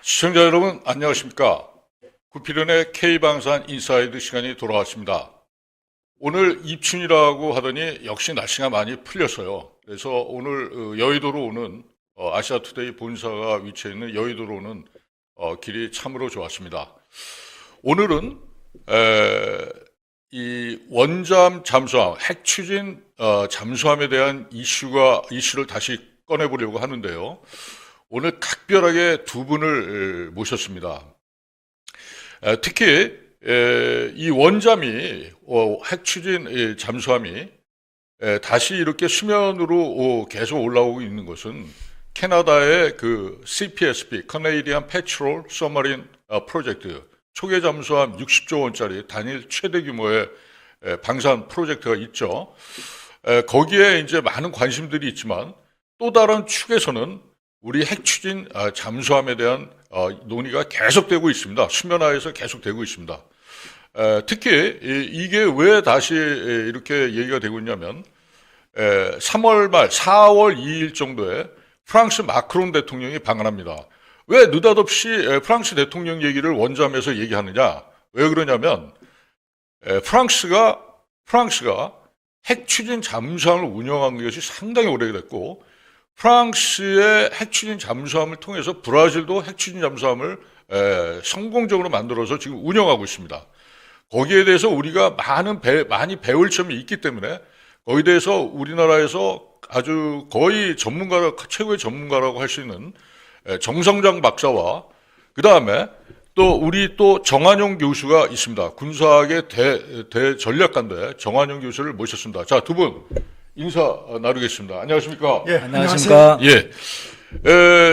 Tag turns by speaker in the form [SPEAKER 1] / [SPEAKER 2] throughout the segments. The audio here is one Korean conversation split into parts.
[SPEAKER 1] 시청자 여러분 안녕하십니까? 구피련의 K방산 인사이드 시간이 돌아왔습니다. 오늘 입춘이라고 하더니 역시 날씨가 많이 풀렸어요. 그래서 오늘 여의도로 오는 아시아투데이 본사가 위치해 있는 여의도로 오는 길이 참으로 좋았습니다. 오늘은 이 원잠 잠수함, 핵 추진 잠수함에 대한 이슈를 다시 꺼내보려고 하는데요. 오늘 각별하게 두 분을 모셨습니다. 특히 이 원잠이 핵 추진 잠수함이 다시 이렇게 수면으로 계속 올라오고 있는 것은 캐나다의 그 CPSP, Canadian Patrol Submarine 프로젝트, 초계 잠수함 60조 원짜리 단일 최대 규모의 방산 프로젝트가 있죠. 거기에 이제 많은 관심들이 있지만 또 다른 축에서는 우리 핵 추진 잠수함에 대한 논의가 계속되고 있습니다. 수면하에서 계속되고 있습니다. 특히 이게 왜 다시 이렇게 얘기가 되고 있냐면 3월 말 4월 2일 정도에 프랑스 마크롱 대통령이 방한합니다. 왜 느닷없이 프랑스 대통령 얘기를 원잠에서 얘기하느냐? 왜 그러냐면 프랑스가 핵 추진 잠수함을 운영한 것이 상당히 오래됐고 프랑스의 핵 추진 잠수함을 통해서 브라질도 핵 추진 잠수함을 성공적으로 만들어서 지금 운영하고 있습니다. 거기에 대해서 우리가 많이 배울 점이 있기 때문에 거기에 대해서 우리나라에서 아주 거의 최고의 전문가라고 할 수 있는 정성장 박사와 그 다음에 우리 정한용 교수가 있습니다. 군사학의 대전략가인데 정한용 교수를 모셨습니다. 자, 두 분 인사 나누겠습니다. 안녕하십니까?
[SPEAKER 2] 예, 안녕하십니까?
[SPEAKER 1] 예.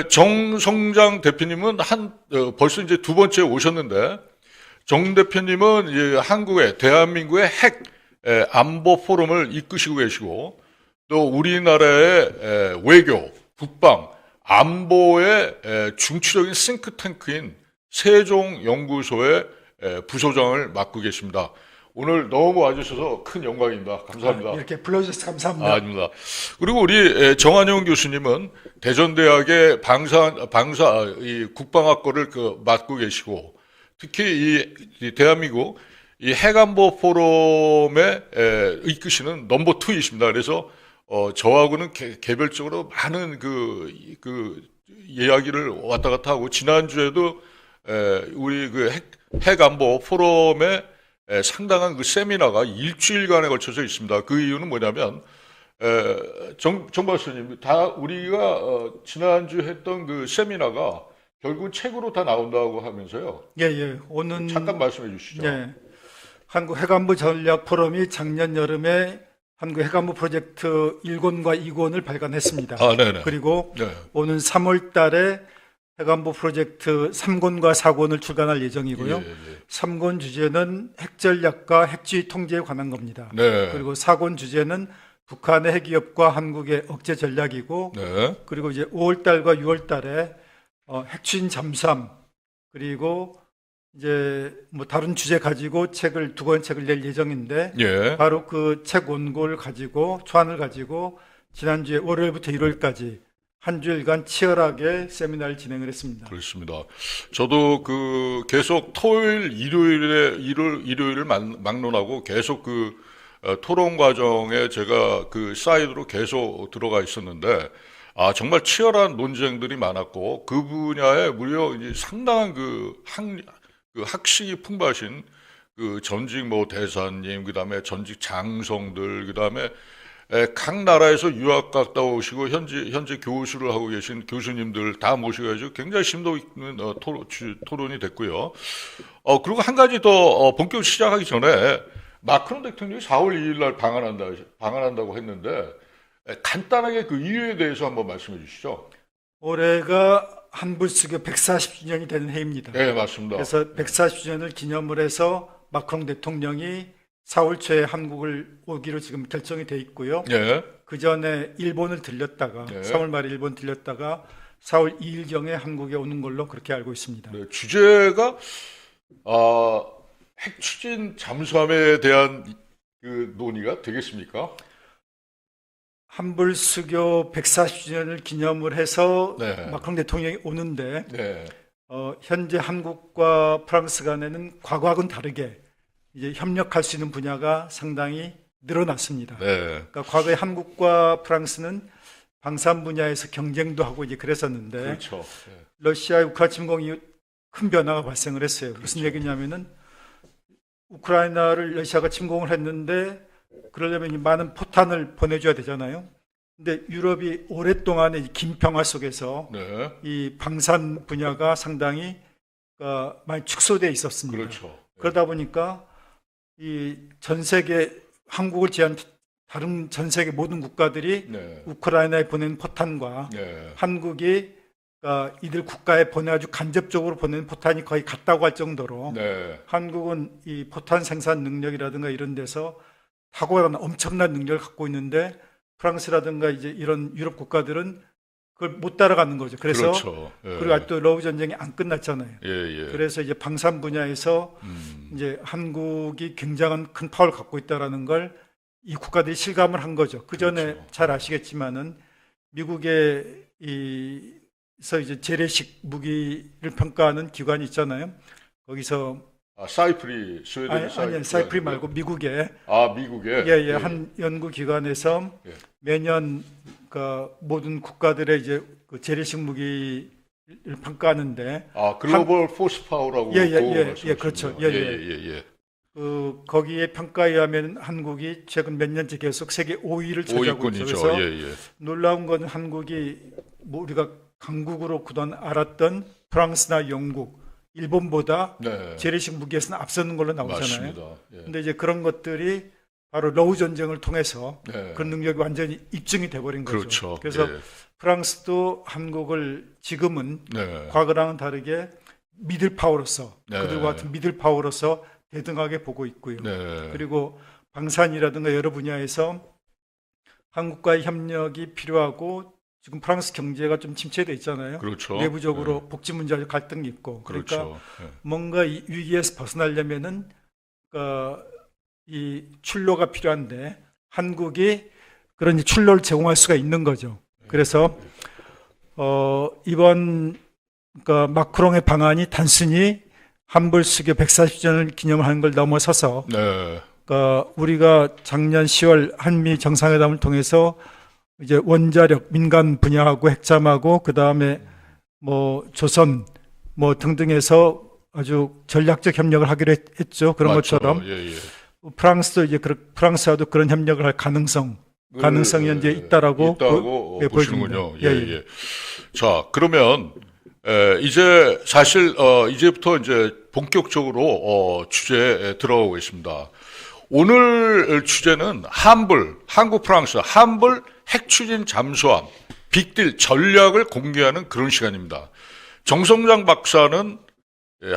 [SPEAKER 1] 정성장 대표님은 벌써 이제 두 번째 오셨는데, 정 대표님은 대한민국의 핵 안보 포럼을 이끄시고 계시고, 또 우리나라의 외교, 국방, 안보의 중추적인 싱크탱크인 세종연구소의 부소장을 맡고 계십니다. 오늘 너무 와주셔서 큰 영광입니다. 감사합니다.
[SPEAKER 2] 이렇게 불러주셔서 감사합니다.
[SPEAKER 1] 아닙니다. 그리고 우리 정한용 교수님은 대전대학의 국방학과를 맡고 계시고, 특히 이 대한민국 이 핵안보 포럼에 이끄시는 넘버 2이십니다. 그래서 저하고는 개별적으로 많은 그 이야기를 왔다 갔다 하고, 지난주에도 우리 그 핵안보 포럼에 상당한 그 세미나가 일주일간에 걸쳐서 있습니다. 그 이유는 뭐냐면 정 박사님, 우리가 지난주 했던 그 세미나가 결국 책으로 다 나온다고 하면서요.
[SPEAKER 2] 예. 오는
[SPEAKER 1] 잠깐 말씀해 주시죠.
[SPEAKER 2] 예. 한국 핵안보 전략 포럼이 작년 여름에 한국 핵안보 프로젝트 1권과 2권을 발간했습니다.
[SPEAKER 1] 네네.
[SPEAKER 2] 그리고
[SPEAKER 1] 네.
[SPEAKER 2] 오는 3월 달에 핵안보 프로젝트 3권과 4권을 출간할 예정이고요.
[SPEAKER 1] 예.
[SPEAKER 2] 3권 주제는 핵전략과 핵지휘 통제에 관한 겁니다.
[SPEAKER 1] 네.
[SPEAKER 2] 그리고 4권 주제는 북한의 핵위협과 한국의 억제 전략이고,
[SPEAKER 1] 네.
[SPEAKER 2] 그리고 이제 5월 달과 6월 달에 핵추진 잠수함, 그리고 이제 뭐 다른 주제 가지고 두 권 책을 낼 예정인데,
[SPEAKER 1] 예.
[SPEAKER 2] 바로 그 책 원고를 가지고 초안을 가지고 지난주에 월요일부터 일요일까지 한 주일간 치열하게 세미나를 진행을 했습니다.
[SPEAKER 1] 그렇습니다. 저도 계속 토요일, 일요일을 막론하고 계속 토론 과정에 제가 사이드로 계속 들어가 있었는데, 정말 치열한 논쟁들이 많았고, 그 분야에 무려 이제 상당한 학식이 풍부하신 전직 대사님, 그 다음에 전직 장성들, 그 다음에 각 나라에서 유학 갔다 오시고 현재 교수를 하고 계신 교수님들 다 모셔가지고 굉장히 심도 있는 토론이 됐고요. 그리고 한 가지 더 본격 시작하기 전에 마크롱 대통령이 4월 2일 날 방한한다고 했는데, 간단하게 그 이유에 대해서 한번 말씀해 주시죠.
[SPEAKER 2] 올해가 한불수교 140주년이 되는 해입니다.
[SPEAKER 1] 네, 맞습니다.
[SPEAKER 2] 그래서 140주년을 기념을 해서 마크롱 대통령이 4월 초에 한국을 오기로 지금 결정이 돼 있고요.
[SPEAKER 1] 네.
[SPEAKER 2] 그 전에 일본을 들렸다가 4월 말에 일본 들렸다가 4월 2일경에 한국에 오는 걸로 그렇게 알고 있습니다.
[SPEAKER 1] 네, 주제가 핵 추진 잠수함에 대한 논의가 되겠습니까?
[SPEAKER 2] 한불수교 140주년을 기념을 해서
[SPEAKER 1] 네.
[SPEAKER 2] 마크롱 대통령이 오는데
[SPEAKER 1] 네.
[SPEAKER 2] 현재 한국과 프랑스 간에는 과거하고는 다르게 이제 협력할 수 있는 분야가 상당히 늘어났습니다.
[SPEAKER 1] 네.
[SPEAKER 2] 그러니까 과거에 한국과 프랑스는 방산 분야에서 경쟁도 하고 이제 그랬었는데
[SPEAKER 1] 그렇죠. 네.
[SPEAKER 2] 러시아의 우크라이나 침공 이후 큰 변화가 발생을 했어요. 무슨
[SPEAKER 1] 그렇죠.
[SPEAKER 2] 얘기냐면은 우크라이나를 러시아가 침공을 했는데 그러려면 많은 포탄을 보내줘야 되잖아요. 근데 유럽이 오랫동안 이 긴평화 속에서
[SPEAKER 1] 네.
[SPEAKER 2] 이 방산 분야가 상당히 많이 축소돼 있었습니다.
[SPEAKER 1] 그렇죠. 네.
[SPEAKER 2] 그러다 보니까 이 전 세계 한국을 제한 다른 전 세계 모든 국가들이
[SPEAKER 1] 네.
[SPEAKER 2] 우크라이나에 보낸 포탄과
[SPEAKER 1] 네.
[SPEAKER 2] 한국이 이들 국가에 아주 간접적으로 보낸 포탄이 거의 같다고 할 정도로
[SPEAKER 1] 네.
[SPEAKER 2] 한국은 이 포탄 생산 능력이라든가 이런 데서 탁월한 엄청난 능력을 갖고 있는데 프랑스라든가 이제 이런 유럽 국가들은 그걸 못 따라가는 거죠. 그래서
[SPEAKER 1] 그렇죠. 예.
[SPEAKER 2] 그리고 아직도 러우 전쟁이 안 끝났잖아요.
[SPEAKER 1] 예, 예.
[SPEAKER 2] 그래서 이제 방산 분야에서 이제 한국이 굉장한 큰 파워를 갖고 있다라는 걸 이 국가들이 실감을 한 거죠. 그 전에
[SPEAKER 1] 그렇죠.
[SPEAKER 2] 잘 아시겠지만은 미국의 이서 이제 재래식 무기를 평가하는 기관이 있잖아요. 거기서
[SPEAKER 1] 사이프리 스웨덴
[SPEAKER 2] 아니 사이프리 말고 미국의
[SPEAKER 1] 미국에
[SPEAKER 2] 예, 한 연구 기관에서
[SPEAKER 1] 예.
[SPEAKER 2] 매년 그 모든 국가들의 이제 그 재래식 무기를 평가하는데
[SPEAKER 1] 글로벌 포스 파워라고
[SPEAKER 2] 예, 그렇죠.
[SPEAKER 1] 예.
[SPEAKER 2] 거기에 평가에 의하면 한국이 최근 몇 년째 계속 세계 5위를 차지하고 있죠. 그래서 놀라운 건 한국이 우리가 강국으로 그동안 알았던 프랑스나 영국, 일본보다
[SPEAKER 1] 네.
[SPEAKER 2] 재래식 무기에서는 앞서는 걸로 나오잖아요.
[SPEAKER 1] 맞습니다. 예.
[SPEAKER 2] 근데 이제 그런 것들이 바로 러우 전쟁을 통해서
[SPEAKER 1] 네.
[SPEAKER 2] 그런 능력이 완전히 입증이 돼버린 거죠.
[SPEAKER 1] 그렇죠.
[SPEAKER 2] 그래서
[SPEAKER 1] 예.
[SPEAKER 2] 프랑스도 한국을 지금은
[SPEAKER 1] 네.
[SPEAKER 2] 과거랑은 다르게 미들 파워로서
[SPEAKER 1] 네.
[SPEAKER 2] 그들과 같은 미들 파워로서 대등하게 보고 있고요.
[SPEAKER 1] 네.
[SPEAKER 2] 그리고 방산이라든가 여러 분야에서 한국과의 협력이 필요하고 지금 프랑스 경제가 좀 침체돼 있잖아요.
[SPEAKER 1] 그렇죠.
[SPEAKER 2] 내부적으로 복지 문제적 갈등이 있고 그러니까
[SPEAKER 1] 그렇죠.
[SPEAKER 2] 뭔가 이 위기에서 벗어나려면은 이 출로가 필요한데 한국이 그런 출로를 제공할 수가 있는 거죠. 그래서 이번 마크롱의 방안이 단순히 한불수교 140주년을 기념하는 걸 넘어서서
[SPEAKER 1] 네.
[SPEAKER 2] 우리가 작년 10월 한미 정상회담을 통해서 이제 원자력 민간 분야하고 핵잠하고 그 다음에 뭐 조선 뭐 등등에서 아주 전략적 협력을 하기로 했죠. 그런
[SPEAKER 1] 맞죠.
[SPEAKER 2] 것처럼
[SPEAKER 1] 예.
[SPEAKER 2] 프랑스도 이제 프랑스와도 그런 협력을 할 가능성이 현재 있다라고
[SPEAKER 1] 보시는군요.
[SPEAKER 2] 보여집니다.
[SPEAKER 1] 예. 자, 그러면 이제 사실 이제부터 이제 본격적으로 주제에 들어가겠습니다. 오늘 주제는 한국 프랑스 한불 핵추진 잠수함 빅딜 전략을 공개하는 그런 시간입니다. 정성장 박사는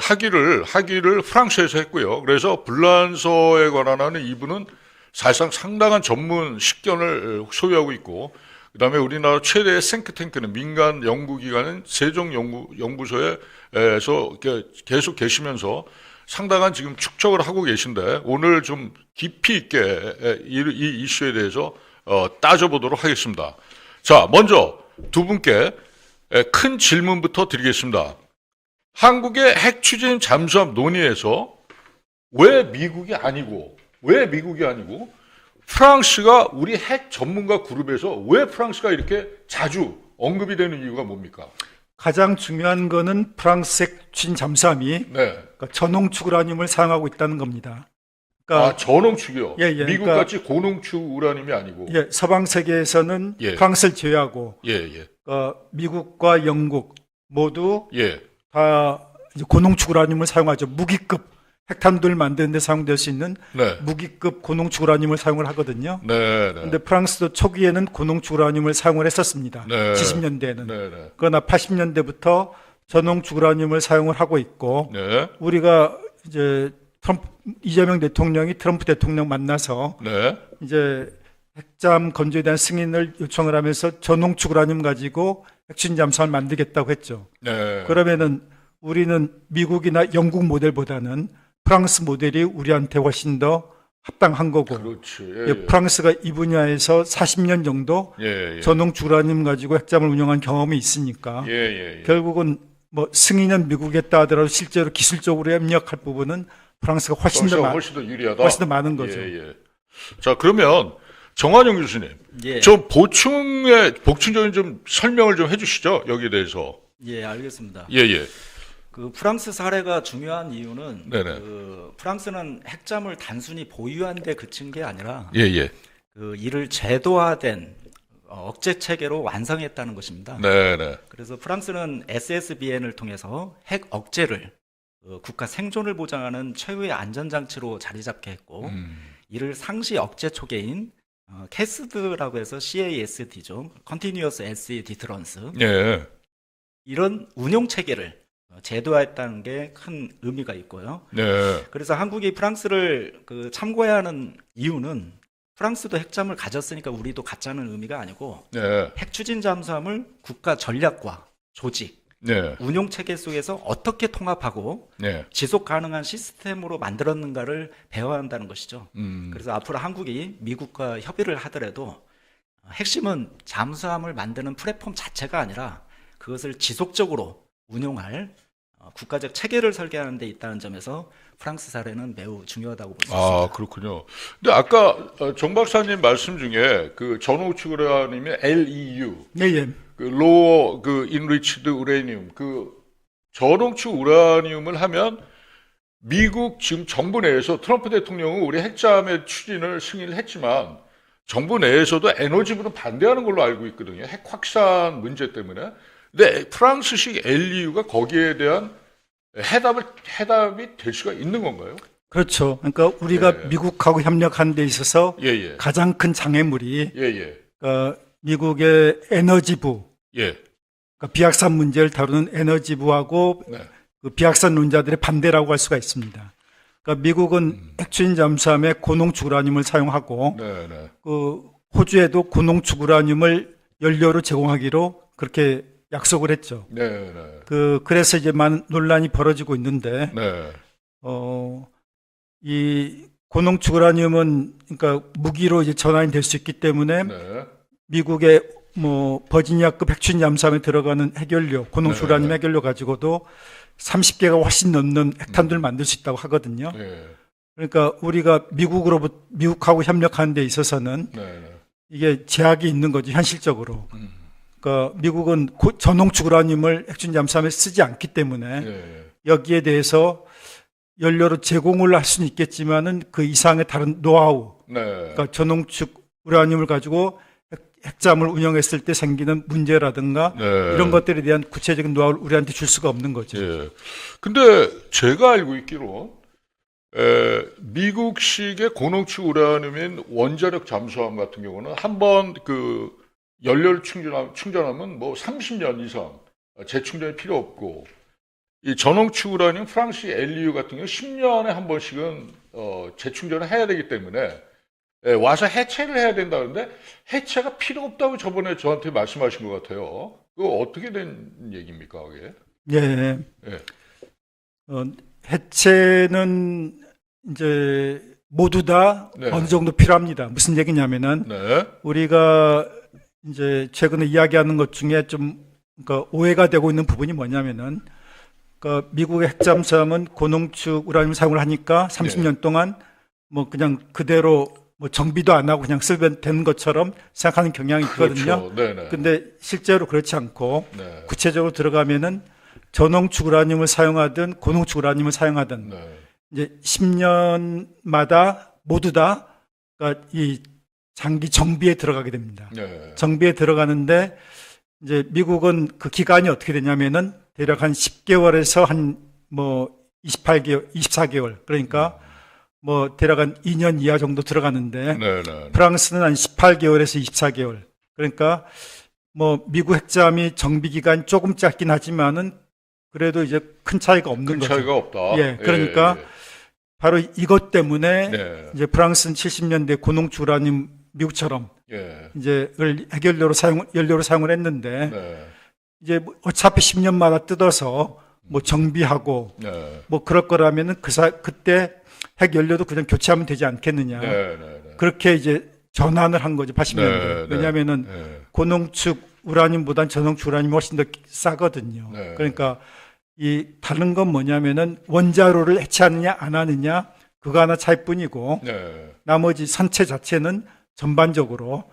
[SPEAKER 1] 학위를 프랑스에서 했고요. 그래서 불란서에 관한 이분은 사실상 상당한 전문 식견을 소유하고 있고, 그다음에 우리나라 최대의 싱크탱크는 민간 연구기관인 세종연구소에서 계속 계시면서 상당한 지금 축적을 하고 계신데 오늘 좀 깊이 있게 이 이슈에 대해서 따져보도록 하겠습니다. 자, 먼저 두 분께 큰 질문부터 드리겠습니다. 한국의 핵 추진 잠수함 논의에서 왜 미국이 아니고 프랑스가 우리 핵 전문가 그룹에서 왜 프랑스가 이렇게 자주 언급이 되는 이유가 뭡니까?
[SPEAKER 2] 가장 중요한 거는 프랑스 핵 추진 잠수함이 전홍축 우라늄을 사용하고 있다는 겁니다.
[SPEAKER 1] 그러니까 전홍축이요?
[SPEAKER 2] 예,
[SPEAKER 1] 미국같이 고농축 우라늄이 아니고.
[SPEAKER 2] 예, 서방 세계에서는 프랑스를 제외하고 미국과 영국 모두 다 이제 고농축 우라늄을 사용하죠. 무기급 핵탄두를 만드는 데 사용될 수 있는 무기급 고농축 우라늄을 사용을 하거든요. 그런데 프랑스도 초기에는 고농축 우라늄을 사용을 했었습니다. 70년대에는. 그러나 80년대부터 전홍축 우라늄을 사용을 하고 있고 우리가 이제 이재명 대통령이 트럼프 대통령 만나서 이제 핵잠 건조에 대한 승인을 요청을 하면서 전홍축 우라늄 가지고 핵추진 잠수함을 만들겠다고 했죠. 그러면은 우리는 미국이나 영국 모델보다는 프랑스 모델이 우리한테 훨씬 더 합당한 거고, 프랑스가 이 분야에서 40년 정도 전홍축 우라늄 가지고 핵잠을 운영한 경험이 있으니까 결국은 뭐 승인은 미국에 했다 하더라도 실제로 기술적으로 협력할 부분은 프랑스가 훨씬
[SPEAKER 1] 더 유리하다.
[SPEAKER 2] 훨씬 더 많은 거죠.
[SPEAKER 1] 예. 자, 그러면 정환영 교수님,
[SPEAKER 3] 예.
[SPEAKER 1] 좀 복층적인 좀 설명을 좀 해주시죠. 여기에 대해서.
[SPEAKER 3] 예, 알겠습니다.
[SPEAKER 1] 예.
[SPEAKER 3] 그 프랑스 사례가 중요한 이유는
[SPEAKER 1] 네네.
[SPEAKER 3] 그 프랑스는 핵잠을 단순히 보유한 데 그친 게 아니라
[SPEAKER 1] 예.
[SPEAKER 3] 그 이를 제도화된 억제 체계로 완성했다는 것입니다.
[SPEAKER 1] 네네.
[SPEAKER 3] 그래서 프랑스는 SSBN을 통해서 핵 억제를 국가 생존을 보장하는 최후의 안전장치로 자리 잡게 했고 이를 상시 억제 초계인 CASD라고 해서 CASD죠. Continuous Asset Deterrence.
[SPEAKER 1] 예.
[SPEAKER 3] 이런 운용 체계를 제도화했다는 게 큰 의미가 있고요.
[SPEAKER 1] 네.
[SPEAKER 3] 그래서 한국이 프랑스를 참고해야 하는 이유는 프랑스도 핵잠을 가졌으니까 우리도 갖자는 의미가 아니고
[SPEAKER 1] 네.
[SPEAKER 3] 핵 추진 잠수함을 국가 전략과 조직,
[SPEAKER 1] 네.
[SPEAKER 3] 운용 체계 속에서 어떻게 통합하고
[SPEAKER 1] 네.
[SPEAKER 3] 지속 가능한 시스템으로 만들었는가를 배워야 한다는 것이죠. 그래서 앞으로 한국이 미국과 협의를 하더라도 핵심은 잠수함을 만드는 플랫폼 자체가 아니라 그것을 지속적으로 운용할 국가적 체계를 설계하는 데 있다는 점에서 프랑스 사례는 매우 중요하다고 볼 수 있습니다.
[SPEAKER 1] 아, 그렇군요. 근데 아까 정 박사님 말씀 중에 그 전우측 우라늄의 LEU,
[SPEAKER 2] 예.
[SPEAKER 1] 그 로어 그 인리치드 우라늄, 그 전우측 우라늄을 하면 미국 지금 정부 내에서 트럼프 대통령은 우리 핵잠의 추진을 승인을 했지만 정부 내에서도 에너지부는 반대하는 걸로 알고 있거든요. 핵 확산 문제 때문에. 근데 프랑스식 LEU가 거기에 대한 해답이 될 수가 있는 건가요?
[SPEAKER 2] 그렇죠. 그러니까 우리가 미국하고 협력하는 데 있어서 가장 큰 장애물이 미국의 에너지부, 그러니까 비확산 문제를 다루는 에너지부하고 그 비확산론자들의 반대라고 할 수가 있습니다. 그러니까 미국은 핵추진 잠수함에 고농축 우라늄을 사용하고 그 호주에도 고농축 우라늄을 연료로 제공하기로 그렇게 약속을 했죠. 그래서 이제 많은 논란이 벌어지고 있는데, 이 고농축 우라늄은 그러니까 무기로 이제 전환이 될 수 있기 때문에 미국의 뭐 버지니아급 핵추진 잠수함에 들어가는 핵연료, 고농축 우라늄 핵연료 가지고도 30개가 훨씬 넘는 핵탄두를 만들 수 있다고 하거든요. 그러니까 우리가 미국하고 협력하는 데 있어서는 이게 제약이 있는 거죠, 현실적으로. 그러니까 미국은 전홍축 우라늄을 핵추진 잠수함에 쓰지 않기 때문에 여기에 대해서 연료로 제공을 할 수는 있겠지만은 그 이상의 다른 노하우, 그러니까 전홍축 우라늄을 가지고 핵잠을 운영했을 때 생기는 문제라든가 이런 것들에 대한 구체적인 노하우를 우리한테 줄 수가 없는 거죠.
[SPEAKER 1] 근데 제가 알고 있기로 미국식의 고농축 우라늄인 원자력 잠수함 같은 경우는 한번 그 연료를 충전하면 뭐 30년 이상 재충전이 필요 없고, 이 전홍축 우라늄 프랑스 LEU 같은 경우 10년에 한 번씩은 재충전을 해야 되기 때문에 와서 해체를 해야 된다는데 해체가 필요 없다고 저번에 저한테 말씀하신 것 같아요. 그거 어떻게 된 얘기입니까, 그게?
[SPEAKER 2] 해체는 이제 모두 다 어느 정도 필요합니다. 무슨 얘기냐면은 우리가 이제 최근에 이야기하는 것 중에 좀 그러니까 오해가 되고 있는 부분이 뭐냐면은 그러니까 미국의 핵잠수함은 고농축 우라늄 사용을 하니까 30년 동안 뭐 그냥 그대로 뭐 정비도 안 하고 그냥 쓰면 되는 것처럼 생각하는 경향이 있거든요. 근데 실제로 그렇지 않고 구체적으로 들어가면은 전홍축 우라늄을 사용하든 고농축 우라늄을 사용하든 이제 10년마다 모두 다 그러니까 이 장기 정비에 들어가게 됩니다. 정비에 들어가는데 이제 미국은 그 기간이 어떻게 되냐면은 대략 한 10개월에서 한 뭐 28개월, 24개월 그러니까 뭐 대략 한 2년 이하 정도 들어가는데 프랑스는 한 18개월에서 24개월 그러니까 뭐 미국 핵잠이 정비 기간이 조금 짧긴 하지만은 그래도 이제 큰 차이가 없는 거죠.
[SPEAKER 1] 차이가 없다.
[SPEAKER 2] 그러니까 바로 이것 때문에 이제 프랑스는 70년대 고농축 우라늄 미국처럼 이제 연료로 사용을 했는데 이제 어차피 10년마다 뜯어서 뭐 정비하고 뭐 그럴 거라면은 그때 핵 연료도 그냥 교체하면 되지 않겠느냐. 그렇게 이제 전환을 한 거죠, 80년대. 왜냐하면은 고농축 우라늄보단 전홍축 우라늄이 훨씬 더 싸거든요. 그러니까 이 다른 건 뭐냐면은 원자로를 해체하느냐 안 하느냐 그거 하나 차이뿐이고
[SPEAKER 1] 네.
[SPEAKER 2] 나머지 선체 자체는 전반적으로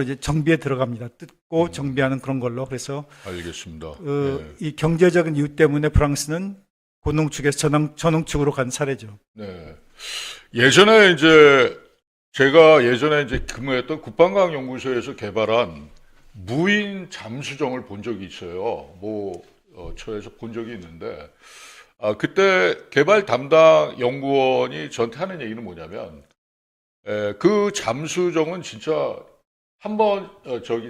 [SPEAKER 2] 이제 정비에 들어갑니다. 뜯고 정비하는 그런 걸로. 그래서
[SPEAKER 1] 알겠습니다.
[SPEAKER 2] 이 경제적인 이유 때문에 프랑스는 고농축에서 전농축으로 간 사례죠.
[SPEAKER 1] 네. 예전에 이제 제가 근무했던 국방과학연구소에서 개발한 무인 잠수정을 본 적이 있어요. 저에서 본 적이 있는데, 그때 개발 담당 연구원이 저한테 하는 얘기는 뭐냐면, 그 잠수정은 진짜 한번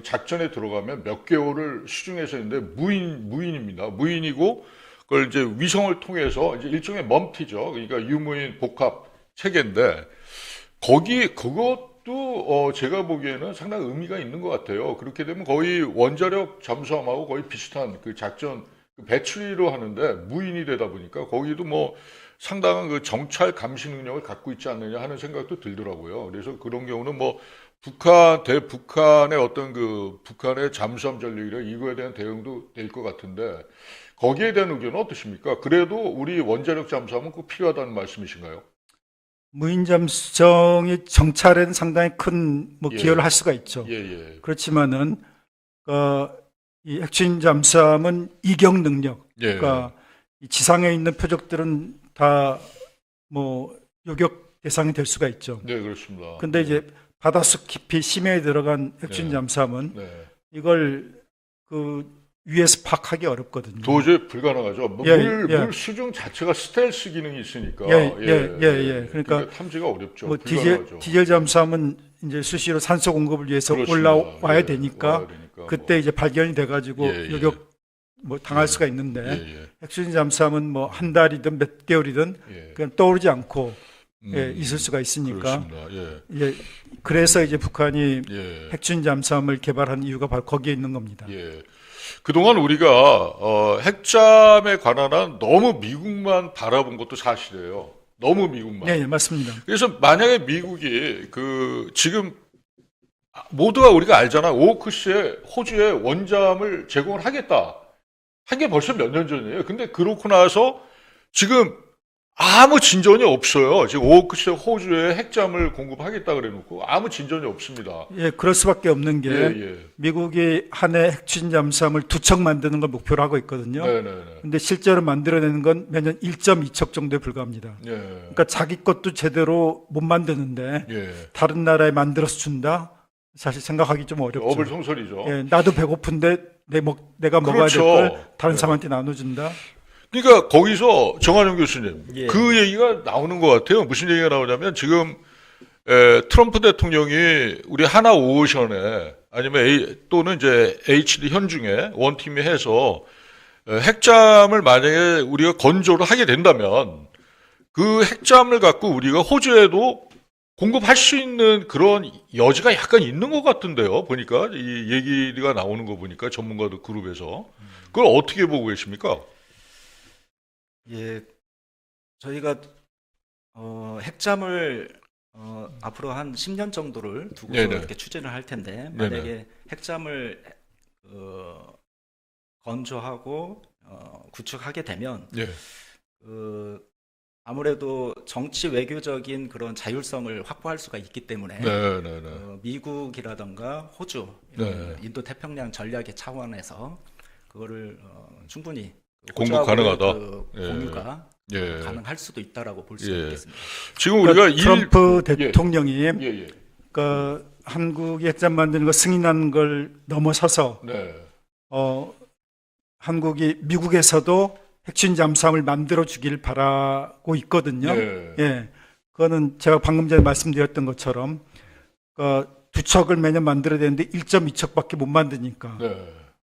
[SPEAKER 1] 작전에 들어가면 몇 개월을 수중해서 있는데 무인입니다. 무인이고 그걸 이제 위성을 통해서 이제 일종의 먼피죠. 그러니까 유무인 복합 체계인데 그것도 제가 보기에는 상당히 의미가 있는 것 같아요. 그렇게 되면 거의 원자력 잠수함하고 거의 비슷한 그 작전 배추리로 하는데 무인이 되다 보니까 거기도 뭐 상당한 그 정찰 감시 능력을 갖고 있지 않느냐 하는 생각도 들더라고요. 그래서 그런 경우는 뭐 대북한의 어떤 북한의 잠수함 전력이라 이거에 대한 대응도 될 것 같은데 거기에 대한 의견은 어떠십니까? 그래도 우리 원자력 잠수함은 꼭 필요하다는 말씀이신가요?
[SPEAKER 2] 무인 잠수정이 정찰에는 상당히 큰 기여를 할 수가 있죠. 그렇지만은 이 핵추진 잠수함은 이격 능력, 그러니까 이 지상에 있는 표적들은 다 요격 대상이 될 수가 있죠.
[SPEAKER 1] 네, 그렇습니다.
[SPEAKER 2] 근데 이제 바닷속 깊이 심해에 들어간 핵추진 잠수함은 이걸 위에서 파악하기 어렵거든요.
[SPEAKER 1] 도저히 불가능하죠. 물 수중 자체가 스텔스 기능이 있으니까. 그러니까
[SPEAKER 2] 탐지가 어렵죠. 디젤 잠수함은 이제 수시로 산소 공급을 위해서
[SPEAKER 1] 그렇습니다.
[SPEAKER 2] 올라와야 되니까 그때 이제 발견이 돼가지고 요격 당할 수가 있는데 핵추진 잠수함은 한 달이든 몇 개월이든 그냥 떠오르지 않고 있을 수가 있으니까. 그래서 이제 북한이 핵추진 잠수함을 개발한 이유가 바로 거기에 있는 겁니다.
[SPEAKER 1] 그동안 우리가 핵잠에 관한 한 너무 미국만 바라본 것도 사실이에요. 너무 미국만.
[SPEAKER 2] 네, 맞습니다.
[SPEAKER 1] 그래서 만약에 미국이 지금 모두가 우리가 알잖아. 오크시에 호주에 원잠을 제공을 하겠다. 한 게 벌써 몇 년 전이에요. 근데 그렇고 나서 지금 아무 진전이 없어요. 지금 오크시에 호주에 핵잠을 공급하겠다 그래놓고 아무 진전이 없습니다.
[SPEAKER 2] 그럴 수밖에 없는 게 미국이 한 해 핵추진 잠수함을 2척 만드는 걸 목표로 하고 있거든요. 근데 실제로 만들어내는 건 매년 1.2척 정도에 불과합니다. 그러니까 자기 것도 제대로 못 만드는데 다른 나라에 만들어서 준다? 사실 생각하기 좀 어렵죠.
[SPEAKER 1] 어불성설이죠.
[SPEAKER 2] 나도 배고픈데 내가 먹어야 될 걸 다른 사람한테 나눠준다?
[SPEAKER 1] 그러니까 거기서 정한영 교수님 그 얘기가 나오는 것 같아요. 무슨 얘기가 나오냐면 지금 트럼프 대통령이 우리 하나 오션에 아니면 또는 이제 HD 현중에 원팀이 해서 핵잠을 만약에 우리가 건조를 하게 된다면 그 핵잠을 갖고 우리가 호주에도 공급할 수 있는 그런 여지가 약간 있는 것 같은데요. 보니까 이 얘기가 나오는 거 보니까 전문가들 그룹에서 그걸 어떻게 보고 계십니까?
[SPEAKER 3] 저희가 핵잠을 앞으로 한 10년 정도를 두고서 이렇게 추진을 할 텐데 만약에 핵잠을 건조하고 구축하게 되면 아무래도 정치 외교적인 그런 자율성을 확보할 수가 있기 때문에 미국이라던가 호주, 인도 태평양 전략의 차원에서 그거를 충분히
[SPEAKER 1] 공급 가능하다.
[SPEAKER 3] 공유가 가능할 수도 있다라고 볼 수 있겠습니다.
[SPEAKER 1] 지금 우리가
[SPEAKER 2] 트럼프 대통령이 한국이 핵잠 만드는 거 승인한 걸 넘어서서 한국이 미국에서도 핵추진 잠수함을 만들어 주길 바라고 있거든요. 그거는 제가 방금 전에 말씀드렸던 것처럼 2척을 매년 만들어야 되는데 1.2척밖에 못 만드니까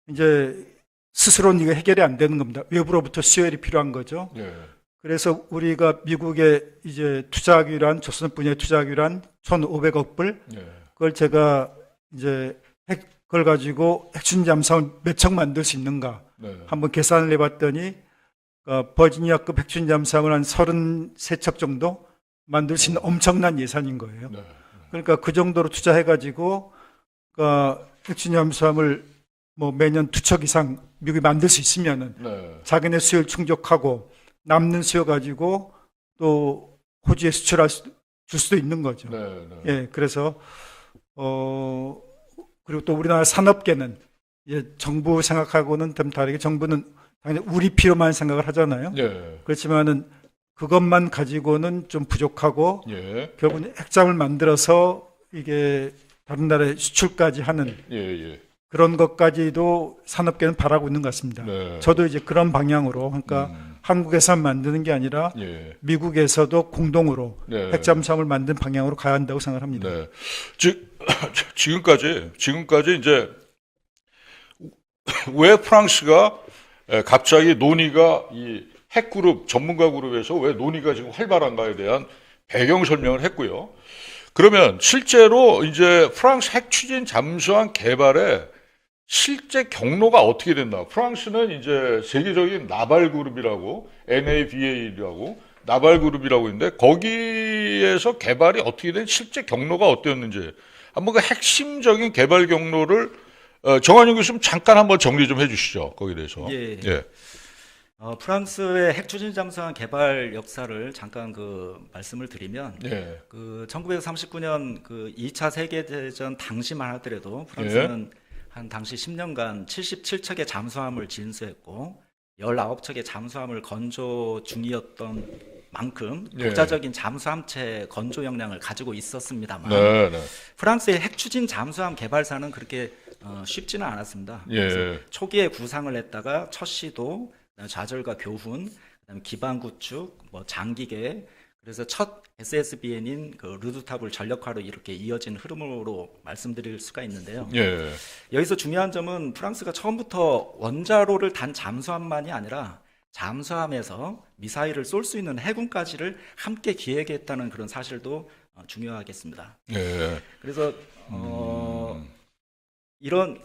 [SPEAKER 2] 이제 스스로는 이거 해결이 안 되는 겁니다. 외부로부터 수혈이 필요한 거죠. 그래서 우리가 미국에 이제 투자하기로 한 조선 분야에 투자하기로 한 1,500억 불 그걸 제가 이제 그걸 가지고 핵추진 잠수함을 몇 척 만들 수 있는가 한번 계산을 해봤더니 버지니아급 핵추진 잠수함을 한 33척 정도 만들 수 있는 엄청난 예산인 거예요. 그러니까 그 정도로 투자해가지고 핵추진 잠수함을 뭐 매년 2척 이상 미국이 만들 수 있으면은
[SPEAKER 1] 네.
[SPEAKER 2] 자기네 수요를 충족하고 남는 수요 가지고 또 호주에 줄 수도 있는 거죠.
[SPEAKER 1] 네, 네.
[SPEAKER 2] 예, 그래서 그리고 또 우리나라 산업계는 이제 정부 생각하고는 좀 다르게 정부는 당연히 우리 필요만 생각을 하잖아요.
[SPEAKER 1] 예.
[SPEAKER 2] 그렇지만은 그것만 가지고는 좀 부족하고
[SPEAKER 1] 예.
[SPEAKER 2] 결국은 핵잠을 만들어서 이게 다른 나라에 수출까지 하는
[SPEAKER 1] 예, 예.
[SPEAKER 2] 그런 것까지도 산업계는 바라고 있는 것 같습니다.
[SPEAKER 1] 네.
[SPEAKER 2] 저도 이제 그런 방향으로 그러니까 한국에서만 만드는 게 아니라
[SPEAKER 1] 예.
[SPEAKER 2] 미국에서도 공동으로
[SPEAKER 1] 네.
[SPEAKER 2] 핵잠수함을 만든 방향으로 가야 한다고 생각합니다.
[SPEAKER 1] 네. 지금까지 이제 왜 프랑스가 갑자기 논의가 이 핵그룹 전문가 그룹에서 왜 논의가 지금 활발한가에 대한 배경 설명을 했고요. 그러면 실제로 이제 프랑스 핵 추진 잠수함 개발에 실제 경로가 어떻게 됐나? 프랑스는 이제 세계적인 나발 그룹이라고 NAVA라고 나발 그룹이라고 있는데 거기에서 개발이 어떻게 된 실제 경로가 어땠는지 한번 그 핵심적인 개발 경로를 정한용 교수님 잠깐 한번 정리 좀 해주시죠. 거기에 대해서.
[SPEAKER 3] 예.
[SPEAKER 1] 예.
[SPEAKER 3] 프랑스의 핵 추진 잠수함 개발 역사를 잠깐 말씀을 드리면,
[SPEAKER 1] 예.
[SPEAKER 3] 1939년 2차 세계대전 당시만 하더라도 프랑스는 한 당시 10년간 77척의 잠수함을 진수했고 19척의 잠수함을 건조 중이었던 만큼 독자적인 잠수함체 건조 역량을 가지고 있었습니다만 프랑스의 핵 추진 잠수함 개발사는 그렇게 쉽지는 않았습니다. 그래서 초기에 구상을 했다가 첫 시도, 좌절과 교훈, 그다음에 기반 구축, 장기 계획, 그래서 첫 SSBN인 루드탑을 전력화로 이렇게 이어진 흐름으로 말씀드릴 수가 있는데요. 여기서 중요한 점은 프랑스가 처음부터 원자로를 단 잠수함만이 아니라 잠수함에서 미사일을 쏠 수 있는 해군까지를 함께 기획했다는 그런 사실도 중요하겠습니다. 그래서 이런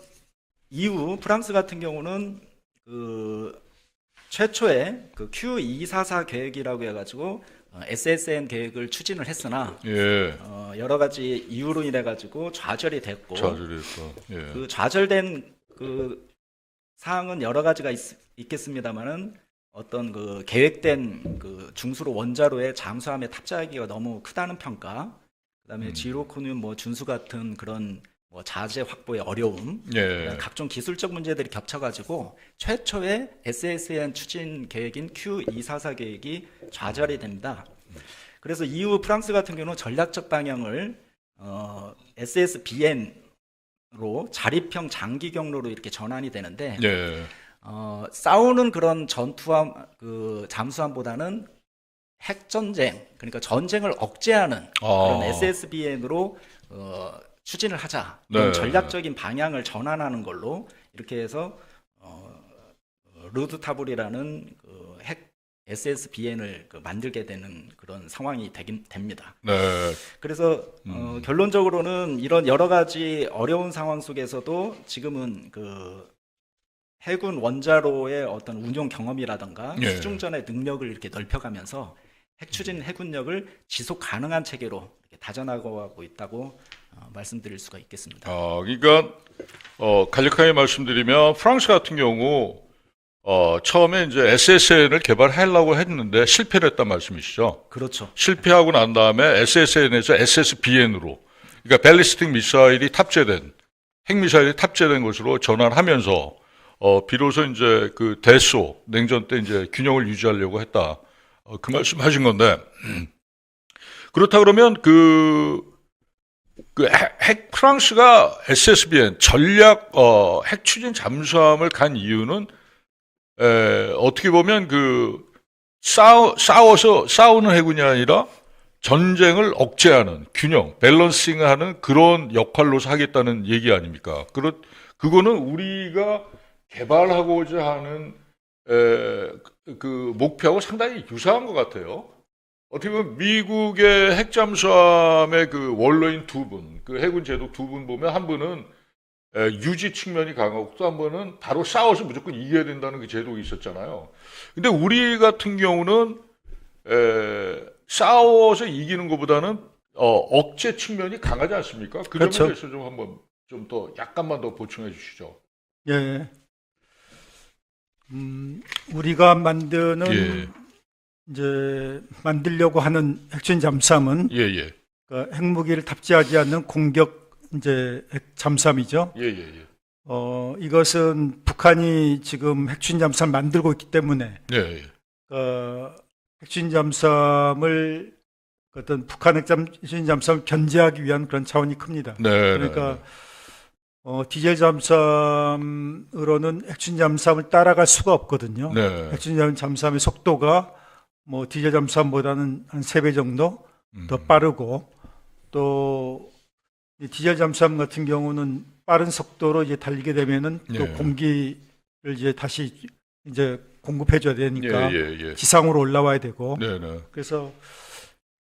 [SPEAKER 3] 이후 프랑스 같은 경우는 최초의 Q244 계획이라고 해가지고 SSN 계획을 추진을 했으나 여러 가지 이유로 인해 가지고 좌절이 됐고 그 좌절된 사항은 여러 가지가 있겠습니다만은 어떤 계획된 중수로 원자로의 잠수함에 탑재하기가 너무 크다는 평가, 그다음에 지로코늄 준수 같은 그런 자재 확보의 어려움, 각종 기술적 문제들이 겹쳐가지고 최초의 SSN 추진 계획인 Q244 계획이 좌절이 됩니다. 그래서 이후 프랑스 같은 경우는 전략적 방향을 SSBN으로 자립형 장기 경로로 이렇게 전환이 되는데 싸우는 그런 전투함 잠수함보다는 핵 전쟁, 그러니까 전쟁을 억제하는 그런 SSBN으로 추진을 하자. 전략적인 방향을 전환하는 걸로 이렇게 해서 루드타블이라는 핵 SSBN을 만들게 되는 그런 상황이 됩니다. 그래서 결론적으로는 이런 여러 가지 어려운 상황 속에서도 지금은 해군 원자로의 어떤 운용 경험이라든가 수중전의 능력을 이렇게 넓혀가면서 핵 추진 해군력을 지속 가능한 체계로 이렇게 다져나가고 있다고 말씀드릴 수가 있겠습니다.
[SPEAKER 1] 그러니까 간략하게 말씀드리면 프랑스 같은 경우 처음에 이제 SSN을 개발하려고 했는데 실패를 했단 말씀이시죠?
[SPEAKER 3] 그렇죠.
[SPEAKER 1] 실패하고 난 다음에 SSN에서 SSBN으로, 그러니까 벨리스틱 미사일이 탑재된, 핵미사일이 탑재된 것으로 전환하면서 비로소 이제 대소 냉전 때 이제 균형을 유지하려고 했다. 그 말씀하신 건데 그렇다 그러면 프랑스가 SSBN 전략 핵 추진 잠수함을 간 이유는 어떻게 보면 싸우는 해군이 아니라 전쟁을 억제하는 균형, 밸런싱하는 그런 역할로서 하겠다는 얘기 아닙니까? 그거는 우리가 개발하고자 하는 목표하고 상당히 유사한 것 같아요. 어떻게 보면 미국의 핵잠수함의 원로인 두 분, 해군 제독 두 분 보면 한 분은 유지 측면이 강하고 또 한 번은 바로 싸워서 무조건 이겨야 된다는 그 제독이 있었잖아요. 근데 우리 같은 경우는 싸워서 이기는 것보다는 억제 측면이 강하지 않습니까? 그 점에 대해서 좀 한번 좀 더 약간만 더 보충해 주시죠.
[SPEAKER 2] 예. 우리가 만드는
[SPEAKER 1] 예.
[SPEAKER 2] 이제 만들려고 하는 핵추진 잠수함은
[SPEAKER 1] 예, 예.
[SPEAKER 2] 그 핵무기를 탑재하지 않는 공격 이제 핵 잠수함이죠.
[SPEAKER 1] 예, 예, 예.
[SPEAKER 2] 이것은 북한이 지금 핵추진 잠수함을 만들고 있기 때문에
[SPEAKER 1] 예, 예.
[SPEAKER 2] 핵추진 잠수함을 어떤 북한 핵추진 잠수함을 견제하기 위한 그런 차원이 큽니다.
[SPEAKER 1] 네,
[SPEAKER 2] 그러니까 디젤 잠수함으로는 핵추진 잠수함을 따라갈 수가 없거든요.
[SPEAKER 1] 네.
[SPEAKER 2] 핵추진 잠수함의 속도가 뭐 디젤 잠수함보다는 한 3배 정도 더 빠르고, 또 디젤 잠수함 같은 경우는 빠른 속도로 이제 달리게 되면은 또
[SPEAKER 1] 네.
[SPEAKER 2] 공기를 이제 다시 이제 공급해 줘야 되니까
[SPEAKER 1] 예.
[SPEAKER 2] 지상으로 올라와야 되고,
[SPEAKER 1] 네, 네.
[SPEAKER 2] 그래서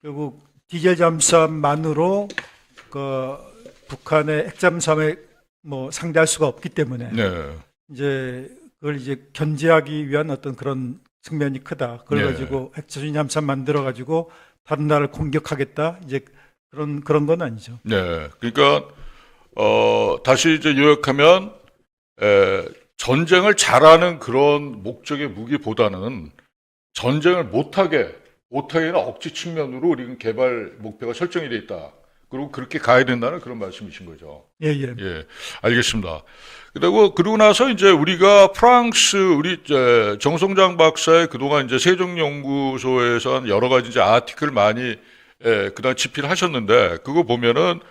[SPEAKER 2] 결국 디젤 잠수함만으로 그 북한의 핵잠수함에 뭐 상대할 수가 없기 때문에
[SPEAKER 1] 네.
[SPEAKER 2] 이제 그걸 이제 견제하기 위한 어떤 그런 측면이 크다. 그걸
[SPEAKER 1] 네.
[SPEAKER 2] 가지고 핵추진 잠수함 만들어 가지고 다른 나라를 공격하겠다. 이제 그런 건 아니죠.
[SPEAKER 1] 네. 그러니까 다시 이제 요약하면 전쟁을 잘하는 그런 목적의 무기보다는 전쟁을 못하게는 억지 측면으로 우리 개발 목표가 설정이 돼 있다. 그리고 그렇게 가야 된다는 그런 말씀이신 거죠.
[SPEAKER 2] 예.
[SPEAKER 1] 예, 알겠습니다. 그리고 나서 이제 우리가 프랑스, 우리 정성장 박사의 그동안 이제 세종연구소에서 한 여러 가지 이제 아티클 많이 그다음 집필 하셨는데, 그거 보면은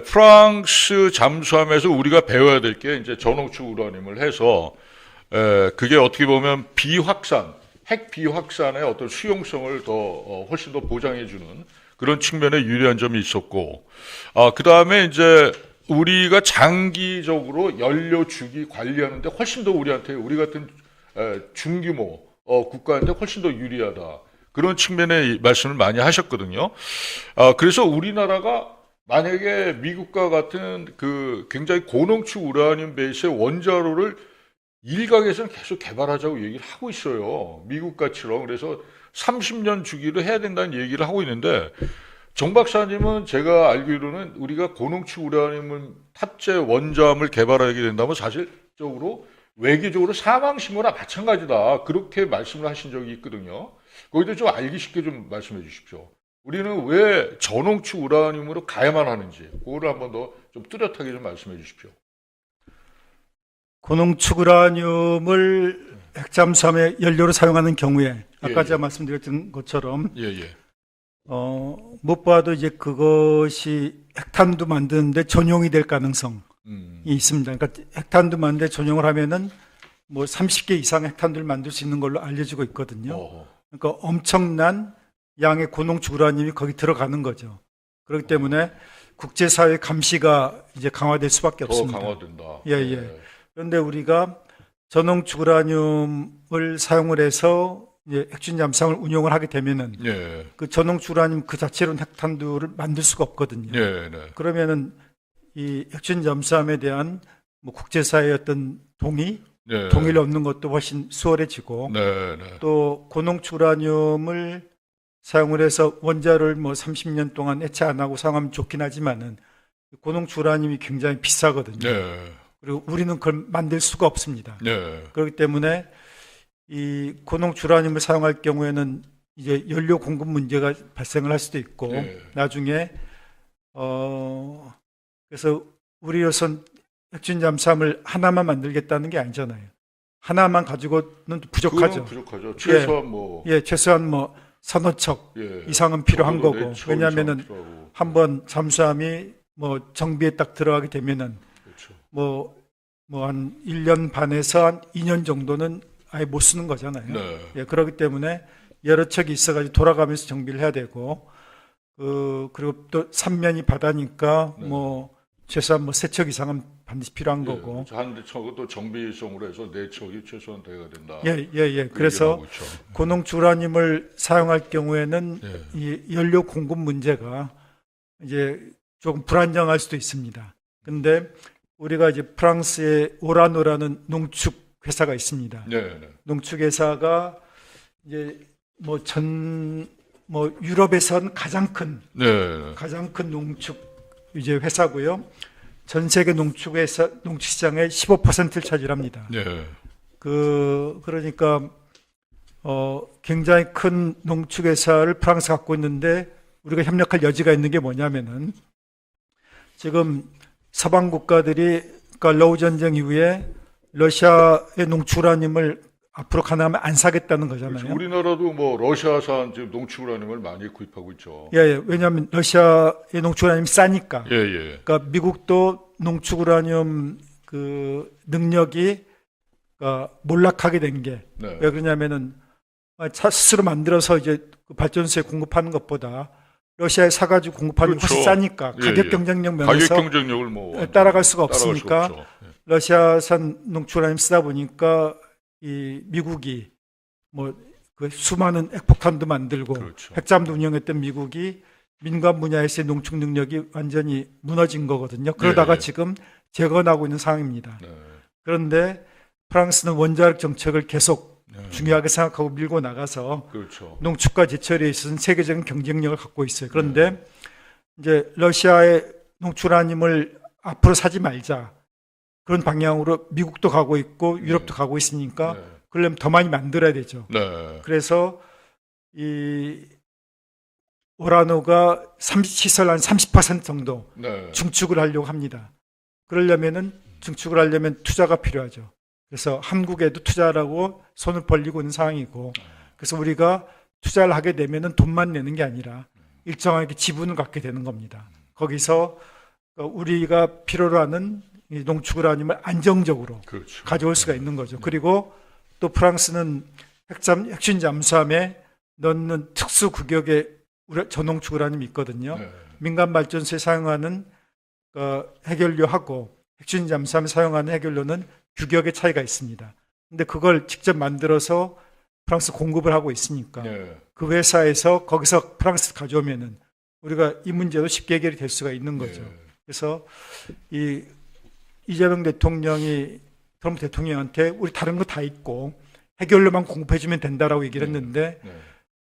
[SPEAKER 1] 프랑스 잠수함에서 우리가 배워야 될 게 이제 전호축 우라늄을 해서 그게 어떻게 보면 핵 비확산의 어떤 수용성을 훨씬 더 보장해주는 그런 측면에 유리한 점이 있었고, 그 다음에 이제 우리가 장기적으로 연료 주기 관리하는데 훨씬 더 우리 같은 중규모 국가한테 훨씬 더 유리하다. 그런 측면의 말씀을 많이 하셨거든요. 그래서 우리나라가 만약에 미국과 같은 그 굉장히 고농축 우라늄 베이스의 원자로를 일각에서는 계속 개발하자고 얘기를 하고 있어요. 미국같이럼. 그래서 30년 주기로 해야 된다는 얘기를 하고 있는데, 정 박사님은 제가 알기로는 우리가 고농축 우라늄을 탑재 원자함을 개발하게 된다면 사실적으로 외교적으로 사망 신고나 마찬가지다. 그렇게 말씀을 하신 적이 있거든요. 거기도 좀 알기 쉽게 좀 말씀해 주십시오. 우리는 왜 저농축 우라늄으로 가야만 하는지, 그거를 한번 더 좀 뚜렷하게 좀 말씀해 주십시오.
[SPEAKER 2] 고농축 우라늄을 핵잠수함의 연료로 사용하는 경우에 아까 제가 말씀드렸던 것처럼 무엇보다도 이제 그것이 핵탄두 만드는데 전용이 될 가능성이 있습니다. 그러니까 핵탄두 만드는데 전용을 하면은 뭐 30개 이상 핵탄두를 만들 수 있는 걸로 알려지고 있거든요. 그러니까 엄청난 양의 고농축 우라늄이 거기 들어가는 거죠. 그렇기 때문에 국제사회 감시가 이제 강화될 수밖에 없습니다.
[SPEAKER 1] 더 강화된다.
[SPEAKER 2] 예. 그런데 우리가 저농축 우라늄을 사용을 해서 이제 핵추진 잠수함을 운용을 하게 되면은 그 저농축 우라늄 그 자체로는 핵탄두를 만들 수가 없거든요. 그러면은 이 핵추진 잠수함에 대한 뭐 국제사회의 어떤 동의를 얻는 것도 훨씬 수월해지고, 또 고농축 우라늄을 사용을 해서 원자를 뭐 30년 동안 해체 안 하고 사용하면 좋긴 하지만은 고농축 우라늄이 굉장히 비싸거든요. 그리고 우리는 그걸 만들 수가 없습니다. 그렇기 때문에 이 고농축 우라늄을 사용할 경우에는 이제 연료 공급 문제가 발생을 할 수도 있고, 나중에 그래서 우리로선 핵추진 잠수함을 하나만 만들겠다는 게 아니잖아요. 하나만 가지고는 부족하죠. 최소한 뭐 서너 척 이상은 필요한 거고, 왜냐하면은 한번 잠수함이 뭐 정비에 딱 들어가게 되면은 뭐 한 1년 반에서 한 2년 정도는 아예 못 쓰는 거잖아요. 그렇기 때문에 여러 척이 있어가지고 돌아가면서 정비를 해야 되고, 그리고 또 3면이 바다니까 뭐 최소한 뭐 3척 이상은 반드시 필요한 거고.
[SPEAKER 1] 한 척은 또 정비성으로 해서 4척이 최소한 돼야 된다.
[SPEAKER 2] 그래서 고농축 우라늄을 사용할 경우에는 이 연료 공급 문제가 이제 조금 불안정할 수도 있습니다. 근데 우리가 이제 프랑스의 오라노라는 농축 회사가 있습니다. 농축 회사가 이제 뭐 유럽에선 가장 큰 농축 이제 회사고요. 전 세계 농축시장의 15%를 차지합니다.
[SPEAKER 1] 네.
[SPEAKER 2] 그러니까 굉장히 큰 농축회사를 프랑스가 갖고 있는데 우리가 협력할 여지가 있는 게 뭐냐면은 지금 서방 국가들이 그러니까 러우 전쟁 이후에 러시아의 농축우라늄을 앞으로 가능하면 안 사겠다는 거잖아요.
[SPEAKER 1] 그렇죠. 우리나라도 뭐 러시아산 지금 농축우라늄을 많이 구입하고 있죠.
[SPEAKER 2] 예. 왜냐하면 러시아의 농축우라늄이 싸니까.
[SPEAKER 1] 예.
[SPEAKER 2] 그러니까 미국도 농축우라늄 그 능력이 몰락하게 된 게 왜 그러냐면은 스스로 만들어서 이제 그 발전소에 공급하는 것보다 러시아에 사가지고 공급하는 게 훨씬 싸니까 가격 경쟁력 면에서
[SPEAKER 1] 가격 경쟁력을 뭐
[SPEAKER 2] 따라갈 수가 없으니까 러시아산 농축우라늄 쓰다 보니까 이 미국이 뭐 그 수많은 핵폭탄도 만들고 핵잠도 운영했던 미국이 민간 분야에서의 농축 능력이 완전히 무너진 거거든요. 그러다가 지금 재건하고 있는 상황입니다. 그런데 프랑스는 원자력 정책을 계속 중요하게 생각하고 밀고 나가서 농축과 제철에 있어서는 세계적인 경쟁력을 갖고 있어요. 그런데 이제 러시아의 농축우라늄을 앞으로 사지 말자 그런 방향으로 미국도 가고 있고 유럽도 가고 있으니까 그러려면 더 많이 만들어야 되죠. 그래서 이 오라노가 시설 한 30% 정도 증축을 하려고 합니다. 그러려면은 증축을 하려면 투자가 필요하죠. 그래서 한국에도 투자라고 손을 벌리고 있는 상황이고, 그래서 우리가 투자를 하게 되면은 돈만 내는 게 아니라 일정하게 지분을 갖게 되는 겁니다. 거기서 우리가 필요로 하는 농축우라늄을 안정적으로 가져올 수가 있는 거죠. 그리고 또 프랑스는 핵심 잠수함에 넣는 특수 규격의 저농축우라늄이 있거든요. 민간 발전소에 사용하는 해결료하고 핵심 잠수함에 사용하는 해결료는 규격의 차이가 있습니다. 근데 그걸 직접 만들어서 프랑스 공급을 하고 있으니까 그 회사에서 거기서 프랑스 가져오면은 우리가 이 문제도 쉽게 해결이 될 수가 있는 거죠. 그래서 이재명 대통령이 트럼프 대통령한테 우리 다른 거 다 있고 해결료만 공급해주면 된다라고 얘기를 했는데